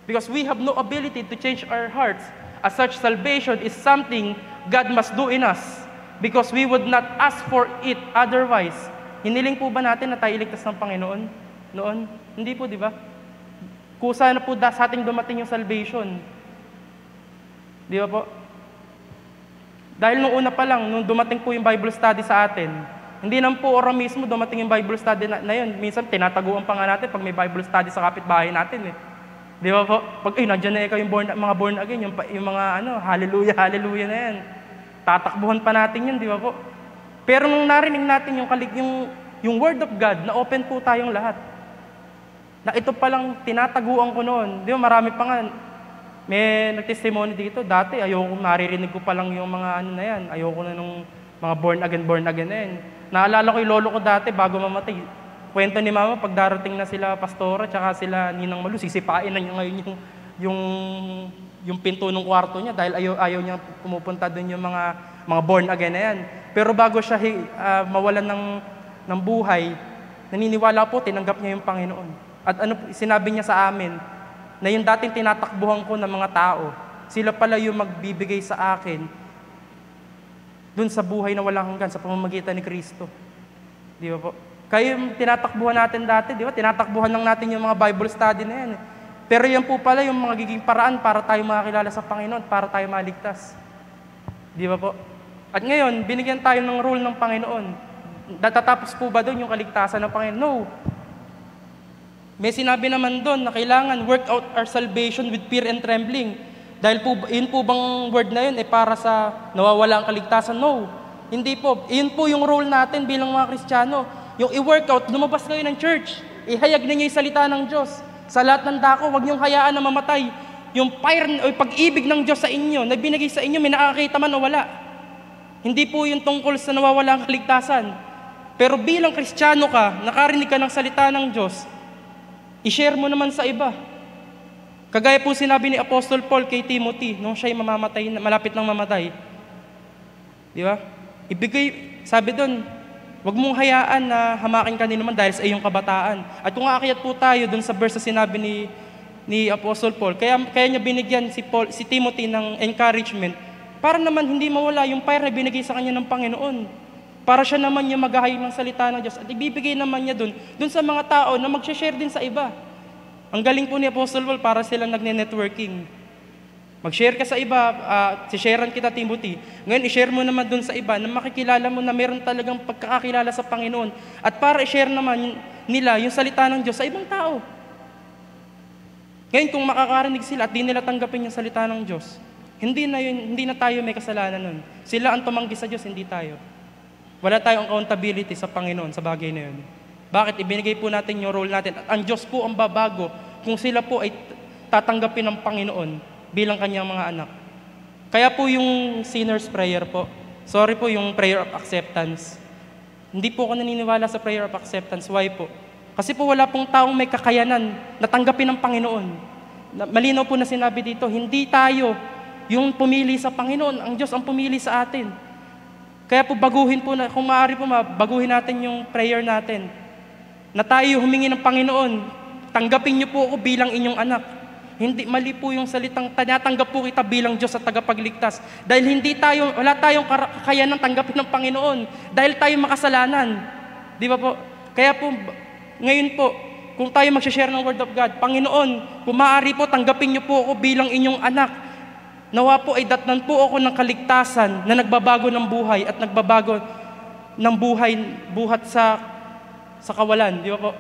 Because we have no ability to change our hearts. As such, salvation is something God must do in us. Because we would not ask for it otherwise. Hiniling po ba natin na tayo iligtas ng Panginoon noon? Hindi po, di ba? Kusa na po sa ating dumating yung salvation. Di ba po? Dahil nung una pa lang, nung dumating po yung Bible study sa atin, hindi naman po ora mismo dumating yung Bible study na yun. Minsan, tinataguan pa nga natin pag may Bible study sa kapitbahay natin eh. Di ba po? Pag, nandiyan na ikaw yung mga born again, yung mga hallelujah, hallelujah na yan. Tatakbuhan pa natin yun, di ba po? Pero nung narinig natin yung Word of God, na-open po tayong lahat. Na ito palang tinataguan ko noon. Di ba, marami pa nga. May nag-testimony dito. Dati, naririnig ko pa lang yung mga na yan. Ayoko na nung mga born again na yan. Naalala ko yung lolo ko dati, bago mamatay. Kwento ni mama, pag darating na sila pastora, tsaka sila Ninang Malu, sisipain na niya ngayon yung pinto ng kwarto niya dahil ayaw niya pumupunta doon yung mga born again na yan. Pero bago siya mawalan ng buhay, naniniwala po, tinanggap niya yung Panginoon. At sinabi niya sa amin, na yung dating tinatakbuhan ko ng mga tao, sila pala yung magbibigay sa akin dun sa buhay na walang hanggan sa pamamagitan ni Kristo. Di ba po? Kaya yung tinatakbuhan natin dati, di ba? Tinatakbuhan lang natin yung mga Bible study na yan. Pero yan po pala yung magiging paraan para tayo makakilala sa Panginoon, para tayo maligtas. Di ba po? At ngayon, binigyan tayo ng rule ng Panginoon. Natatapos po ba doon yung kaligtasan ng Panginoon? No. May sinabi naman doon na kailangan work out our salvation with fear and trembling. Dahil po, yun po bang word na yun para sa nawawala ang kaligtasan? No. Hindi po. Yun po yung role natin bilang mga Kristiyano. Yung i-workout, lumabas kayo ng church. Ihayag ninyo yung salita ng Diyos. Sa lahat ng dako, huwag niyong hayaan na mamatay. Yung fire o pag-ibig ng Diyos sa inyo, na binigay sa inyo, may nakakita man o wala. Hindi po yung tungkol sa nawawala ang kaligtasan. Pero bilang Kristiyano ka, nakarinig ka ng salita ng Diyos, i-share mo naman sa iba. Kagaya po sinabi ni Apostle Paul kay Timothy, nung siya'y malapit nang mamatay. Di ba? Sabi doon, huwag mong hayaan na hamakin ka naman dahil sa iyong kabataan. At kung aakyat po tayo doon sa verse na sinabi ni Apostle Paul, kaya niya binigyan si Timothy ng encouragement para naman hindi mawala yung fire na binigay sa kanya ng Panginoon. Para siya naman yung maghahayag ng salita ng Diyos at ibibigay naman niya doon sa mga tao na mag-share din sa iba. Ang galing po ni Apostle Paul para silang nagne-networking. Mag-share ka sa iba, si-sharean kita Timothy. Ngayon, i-share mo naman doon sa iba na makikilala mo na meron talagang pagkakakilala sa Panginoon. At para i-share naman nila yung salita ng Diyos sa ibang tao. Ngayon, kung makakarinig sila at di nila tanggapin yung salita ng Diyos, hindi na tayo may kasalanan nun. Sila ang tumanggi sa Diyos, hindi tayo. Wala tayong accountability sa Panginoon sa bagay na yun. Bakit? Ibinigay po natin yung role natin. At ang Diyos po ang babago kung sila po ay tatanggapin ng Panginoon bilang kanyang mga anak. Kaya po yung sinner's prayer po, sorry po yung prayer of acceptance. Hindi po ako naniniwala sa prayer of acceptance. Why po? Kasi po wala pong taong may kakayanan na tanggapin ng Panginoon. Malinaw po na sinabi dito, hindi tayo yung pumili sa Panginoon. Ang Diyos ang pumili sa atin. Kaya po baguhin po, kung maaari po baguhin natin yung prayer natin. Na tayo humingi ng Panginoon, tanggapin niyo po ako bilang inyong anak. Hindi, mali po yung salitang tinatanggap po kita bilang Diyos at tagapagligtas. Dahil wala tayong kakayanan tanggapin ng Panginoon. Dahil tayo makasalanan. Di ba po? Kaya po, ngayon po, kung tayo mag-share ng Word of God, Panginoon, kung maaari po, tanggapin niyo po ako bilang inyong anak. Nawa po ay datnan po ako ng kaligtasan na nagbabago ng buhay at nagbabago ng buhat sa kawalan. Di ba po?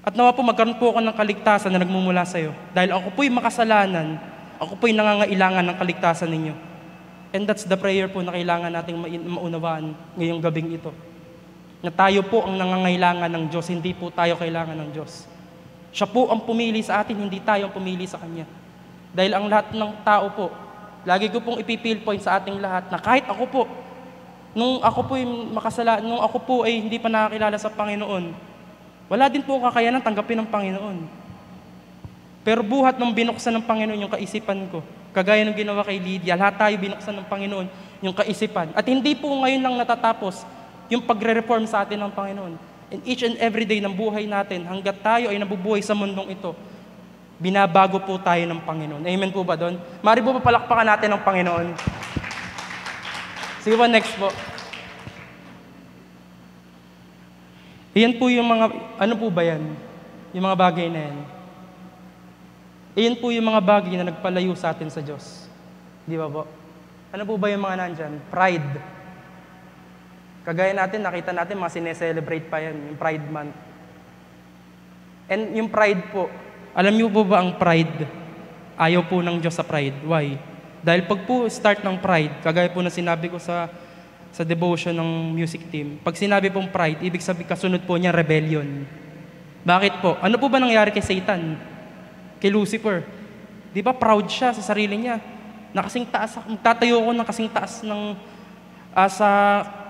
At nawa po magkaroon po ako ng kaligtasan na nagmumula sa iyo. Dahil ako po'y makasalanan, ako po'y nangangailangan ng kaligtasan ninyo. And that's the prayer po na kailangan nating maunawaan ngayong gabing ito. Na tayo po ang nangangailangan ng Diyos, hindi po tayo kailangan ng Diyos. Siya po ang pumili sa atin, hindi tayo ang pumili sa Kanya. Dahil ang lahat ng tao po, lagi ko pong ipipil point sa ating lahat na kahit ako po, nung ako po ay hindi pa nakakilala sa Panginoon, wala din po kakayanan tanggapin ng Panginoon. Pero buhat nung binuksan ng Panginoon yung kaisipan ko, kagaya ng ginawa kay Lydia, lahat tayo binuksan ng Panginoon yung kaisipan. At hindi po ngayon lang natatapos yung pagre-reform sa atin ng Panginoon. And each and every day ng buhay natin, hanggat tayo ay nabubuhay sa mundong ito, binabago po tayo ng Panginoon. Amen po ba doon? Mari po papalakpakan natin ng Panginoon. Sige po, next po. Iyan po yung mga, ano po ba yan? Yung mga bagay na yan. Iyan po yung mga bagay na nagpalayo sa atin sa Diyos. Di ba po? Ano po ba yung mga nandyan? Pride. Kagaya natin, nakita natin, mga sineselebrate pa yan, yung Pride Month. And yung pride po, alam niyo po ba ang pride? Ayaw po ng Diyos sa pride. Why? Dahil pag po start ng pride, kagaya po na sinabi ko sa devotion ng music team, pag sinabi pong pride, ibig sabihin kasunod po niya rebellion. Bakit po? Ano po ba nangyari kay Satan? Kay Lucifer? Di ba proud siya sa sarili niya? Na kasing taas, magtatayo ko ng kasing taas ng sa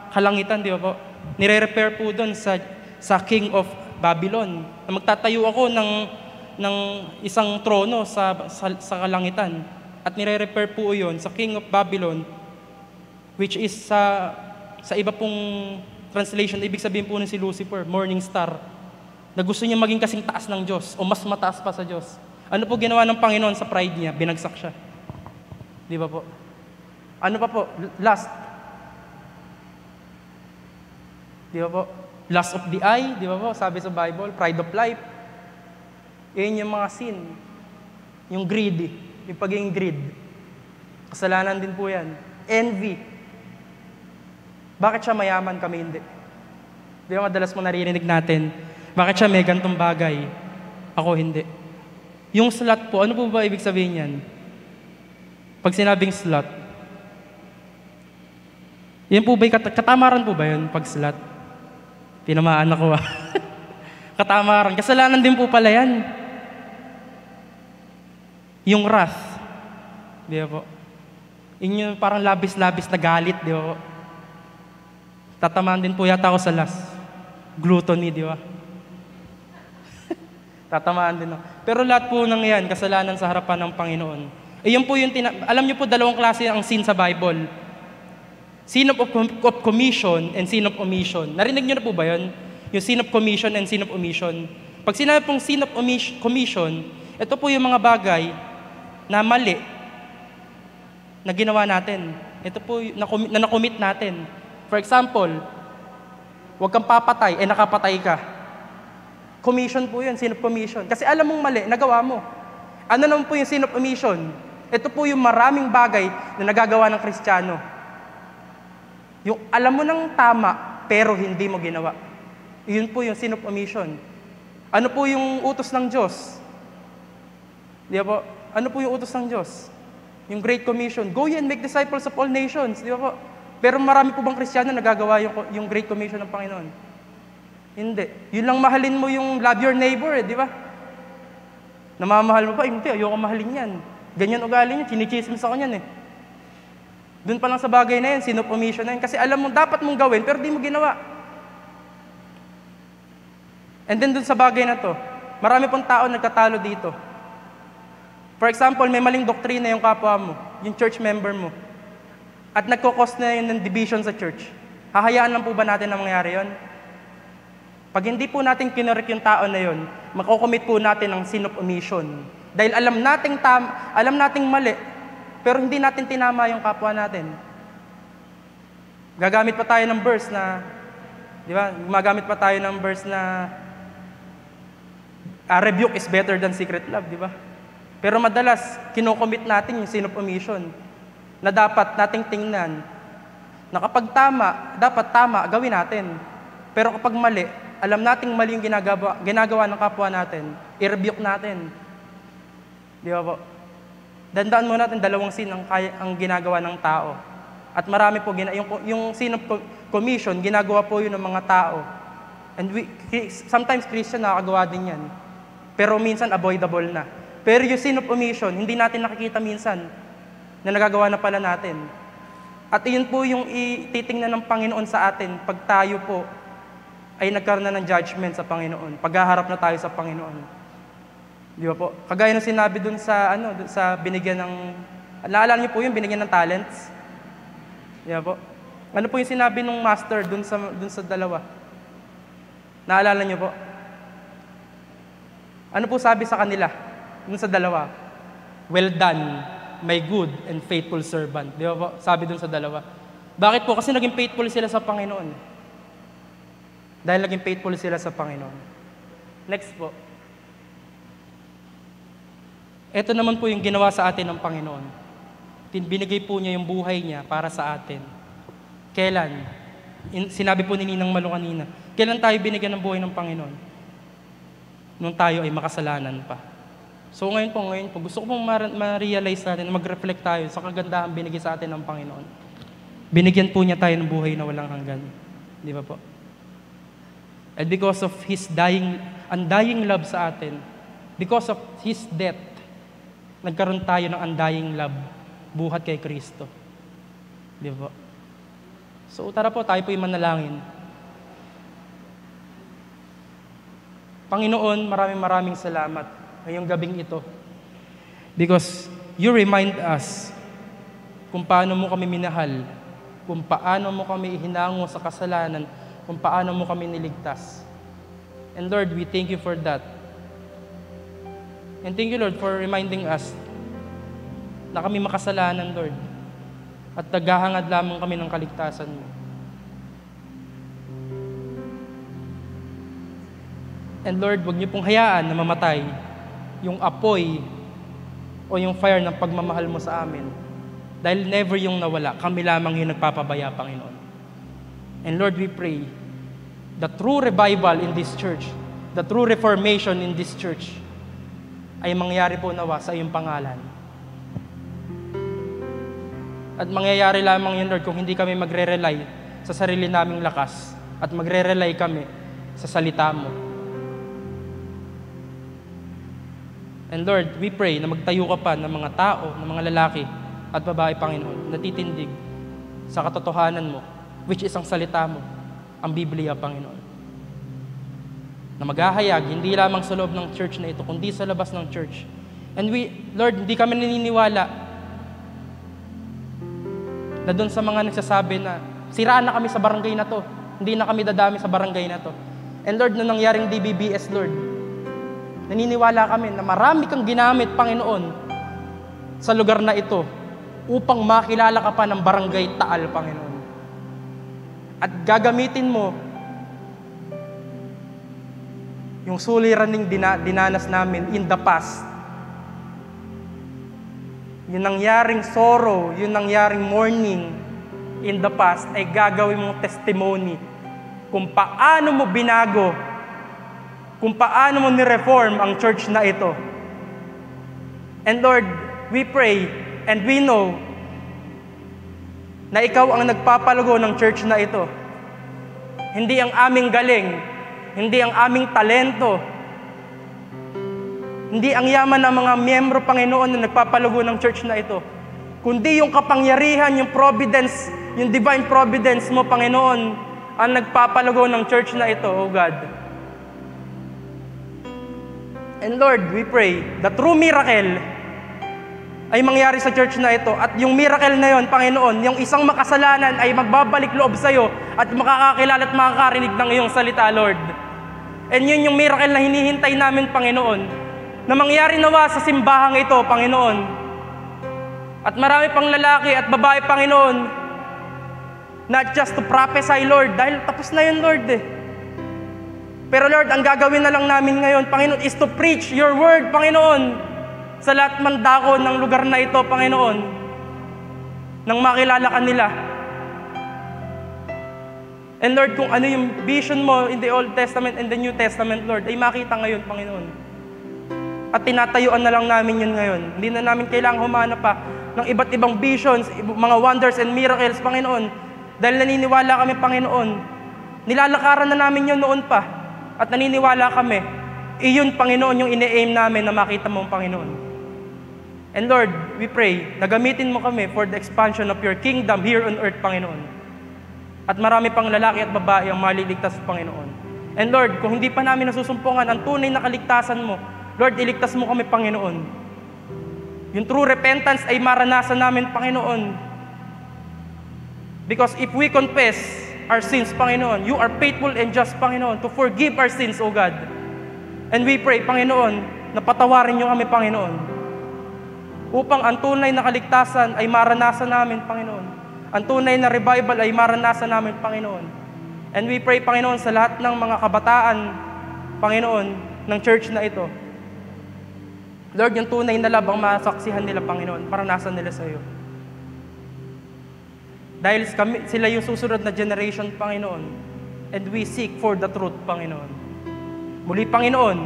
kalangitan, di ba po? Nire-repair po doon sa King of Babylon. Na magtatayo ako ng isang trono sa kalangitan. At nire-repair po yun sa King of Babylon, which is sa iba pong translation, ibig sabihin po si Lucifer, morning star, na gusto niya maging kasing taas ng Diyos o mas mataas pa sa Diyos. Ano po ginawa ng Panginoon sa pride niya? Binagsak siya. Di ba po? Ano pa po? Lust. Di ba po? Lust of the eye, di ba po? Sabi sa Bible, pride of life. Yan yung mga sin. Yung greedy. Yung pagiging greed. Kasalanan din po yan. Envy. Bakit siya mayaman, kami hindi? Di ba madalas mo naririnig natin, bakit siya may gantong bagay? Ako hindi. Yung slut po, ano po ba ibig sabihin yan? Pag sinabing slut, yan po ba, katamaran po ba yun pag slut? Tinamaan ako Katamaran. Kasalanan din po pala yan. Yung wrath. Di ba po? Yun yung parang labis-labis na galit, di ba po? Tatamaan din po yata ako sa lust. Gluttony, di ba? Tatamaan din ako. Pero lahat po ng yan, kasalanan sa harapan ng Panginoon. Yun po yung, alam niyo po, dalawang klase ang sin sa Bible. Sin of commission and sin of omission. Narinig niyo na po ba yun? Yung sin of commission and sin of omission. Pag sinabi pong sin of commission, ito po yung mga bagay na mali na ginawa natin. Ito po na nakomit natin. For example, huwag kang papatay, nakapatay ka. Commission po yun, sin of commission. Kasi alam mong mali, nagawa mo. Ano naman po yung sin of omission? Ito po yung maraming bagay na nagagawa ng Kristiyano. Yung alam mo ng tama, pero hindi mo ginawa. Yun po yung sin of omission. Ano po yung utos ng Diyos? Di ba po? Ano po yung utos ng Diyos? Yung Great Commission, go ye and make disciples of all nations. Di ba po? Pero marami po bang Kristiyano nagagawa yung Great Commission ng Panginoon? Hindi. Yun lang mahalin mo yung love your neighbor, di ba? Namamahal mo pa, hindi, ayoko mahalin yan. Ganyan ugali niya, chinichismis ako niyan Doon pa lang sa bagay na yan, sin of omission na yan. Kasi alam mo, dapat mong gawin, pero di mo ginawa. And then doon sa bagay na to, marami pong tao nagtatalo dito. For example, may maling doktrina yung kapwa mo, yung church member mo. At nagkukos na yun ng division sa church. Hahayaan lang po ba natin na mangyari yun? Pag hindi po natin kinorek yung tao na yun, makukomit po natin ang sin of omission. Dahil alam nating mali, pero hindi natin tinama yung kapwa natin. Gagamit pa tayo ng verse na, di ba? Gumagamit pa tayo ng verse na rebuke is better than secret love, di ba? Pero madalas, kinocommit natin yung sin of omission na dapat nating tingnan na kapag tama, dapat tama, gawin natin. Pero kapag mali, alam nating mali yung ginagawa ng kapwa natin, i-rebuke natin. Di ba po? Dandaan mo natin dalawang sin ang ginagawa ng tao. At marami po, yung Synod Commission, ginagawa po yun ng mga tao. And sometimes Christian nakakagawa din yan. Pero minsan avoidable na. Pero yung Synod Commission, hindi natin nakikita minsan na nagagawa na pala natin. At iyon po yung ititingnan ng Panginoon sa atin pag tayo po ay nagkaroon na ng judgment sa Panginoon. Paghaharap na tayo sa Panginoon. Di ba po? Kagaya ng sinabi dun sa binigyan ng, naalala niyo po yung binigyan ng talents? Di ba po? Ano po yung sinabi ng master dun sa dalawa? Naalala niyo po? Ano po sabi sa kanila? Dun sa dalawa? Well done, my good and faithful servant. Di ba po? Sabi dun sa dalawa. Bakit po? Kasi naging faithful sila sa Panginoon. Dahil naging faithful sila sa Panginoon. Next po. Ito naman po yung ginawa sa atin ng Panginoon. Binigay po niya yung buhay niya para sa atin. Kailan? Sinabi po ni Ninang Malu kanina, kailan tayo binigyan ng buhay ng Panginoon? Nung tayo ay makasalanan pa. So ngayon po, gusto ko pong ma-realize natin, mag-reflect tayo sa kagandahan binigay sa atin ng Panginoon. Binigyan po niya tayo ng buhay na walang hanggan. Di ba po? And because of His undying love sa atin, because of His death, nagkaroon tayo ng undying love, buhat kay Kristo. Di ba po? So tara po, tayo po yung manalangin. Panginoon, maraming salamat ngayong gabing ito. Because you remind us kung paano mo kami minahal, kung paano mo kami hinango sa kasalanan, kung paano mo kami niligtas. And Lord, we thank you for that. And thank you, Lord, for reminding us na kami makasalanan, Lord. At naghahangad lamang kami ng kaligtasan mo. And Lord, huwag niyo pong hayaan na mamatay yung apoy o yung fire ng pagmamahal mo sa amin. Dahil never yung nawala, kami lamang yung nagpapabaya, Panginoon. And Lord, we pray, the true revival in this church, the true reformation in this church, ay mangyayari po nawa sa iyong pangalan. At mangyayari lamang yun, Lord, kung hindi kami magre-rely sa sarili naming lakas at magre-rely kami sa salita mo. And Lord, we pray na magtayo ka pa ng mga tao, ng mga lalaki at babae, Panginoon, na titindig sa katotohanan mo, which is ang salita mo, ang Biblia, Panginoon. Na maghahayag, hindi lamang sa loob ng church na ito, kundi sa labas ng church. And Lord, hindi kami naniniwala na doon sa mga nagsasabi na siraan na kami sa barangay na to, hindi na kami dadami sa barangay na to. And Lord, nung nangyaring DBBS, Lord, naniniwala kami na marami kang ginamit, Panginoon, sa lugar na ito upang makilala ka pa ng barangay Taal, Panginoon. At gagamitin mo yung suliraning dinanas namin in the past. Yung nangyaring sorrow, yung nangyaring mourning in the past ay gagawin mong testimony kung paano mo binago, kung paano mo ni-reform ang church na ito. And Lord, we pray and we know na ikaw ang nagpapalago ng church na ito. Hindi ang aming galing, hindi ang aming talento, hindi ang yaman ng mga miyembro, Panginoon, na nagpapalago ng church na ito, kundi yung kapangyarihan, yung providence, yung divine providence mo, Panginoon, ang nagpapalago ng church na ito, O God. And Lord, we pray, the true miracle ay mangyari sa church na ito. At yung miracle na yon, Panginoon, yung isang makasalanan ay magbabalik loob sa iyo at makakakilala at makakarinig ng iyong salita, Lord. And yun yung miracle na hinihintay namin, Panginoon, na mangyari nawa sa simbahang ito, Panginoon. At marami pang lalaki at babae, Panginoon, not just to prophesy, Lord, dahil tapos na yun, Lord, Pero Lord, ang gagawin na lang namin ngayon, Panginoon, is to preach your word, Panginoon, sa lahat man dako ng lugar na ito, Panginoon, nang makilala ka nila. And Lord, kung ano yung vision mo in the Old Testament and the New Testament, Lord, ay makita ngayon, Panginoon. At tinatayuan na lang namin yun ngayon. Hindi na namin kailangang humanap pa ng iba't ibang visions, mga wonders and miracles, Panginoon. Dahil naniniwala kami, Panginoon, nilalakaran na namin yun noon pa. At naniniwala kami, iyon, Panginoon, yung ine-aim namin na makita mo, Panginoon. And Lord, we pray na gamitin mo kami for the expansion of your kingdom here on earth, Panginoon. At marami pang lalaki at babae ang maliligtas, Panginoon. And Lord, kung hindi pa namin nasusumpungan ang tunay na kaligtasan mo, Lord, iligtas mo kami, Panginoon. Yung true repentance ay maranasan namin, Panginoon. Because if we confess our sins, Panginoon, you are faithful and just, Panginoon, to forgive our sins, O God. And we pray, Panginoon, na patawarin niyo kami, Panginoon. Upang ang tunay na kaligtasan ay maranasan namin, Panginoon. Ang tunay na revival ay maranasan namin, Panginoon. And we pray, Panginoon, sa lahat ng mga kabataan, Panginoon, ng church na ito. Lord, yung tunay na labang masaksihan nila, Panginoon, maranasan nila sa iyo. Dahil sila yung susunod na generation, Panginoon, and we seek for the truth, Panginoon. Muli, Panginoon,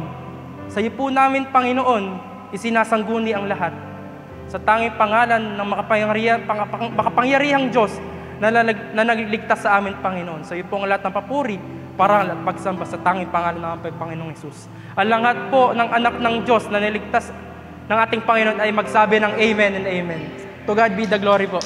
sa iyo po namin, Panginoon, isinasangguni ang lahat. Sa tanging pangalan ng makapangyarihang Diyos na nagligtas sa amin, Panginoon. Sa iyo po ang lahat ng papuri, parangal at pagsamba sa tanging pangalan ng Panginoong Hesus. Ang lahat po ng anak ng Diyos na niligtas ng ating Panginoon ay magsabi ng Amen and Amen. To God be the glory po.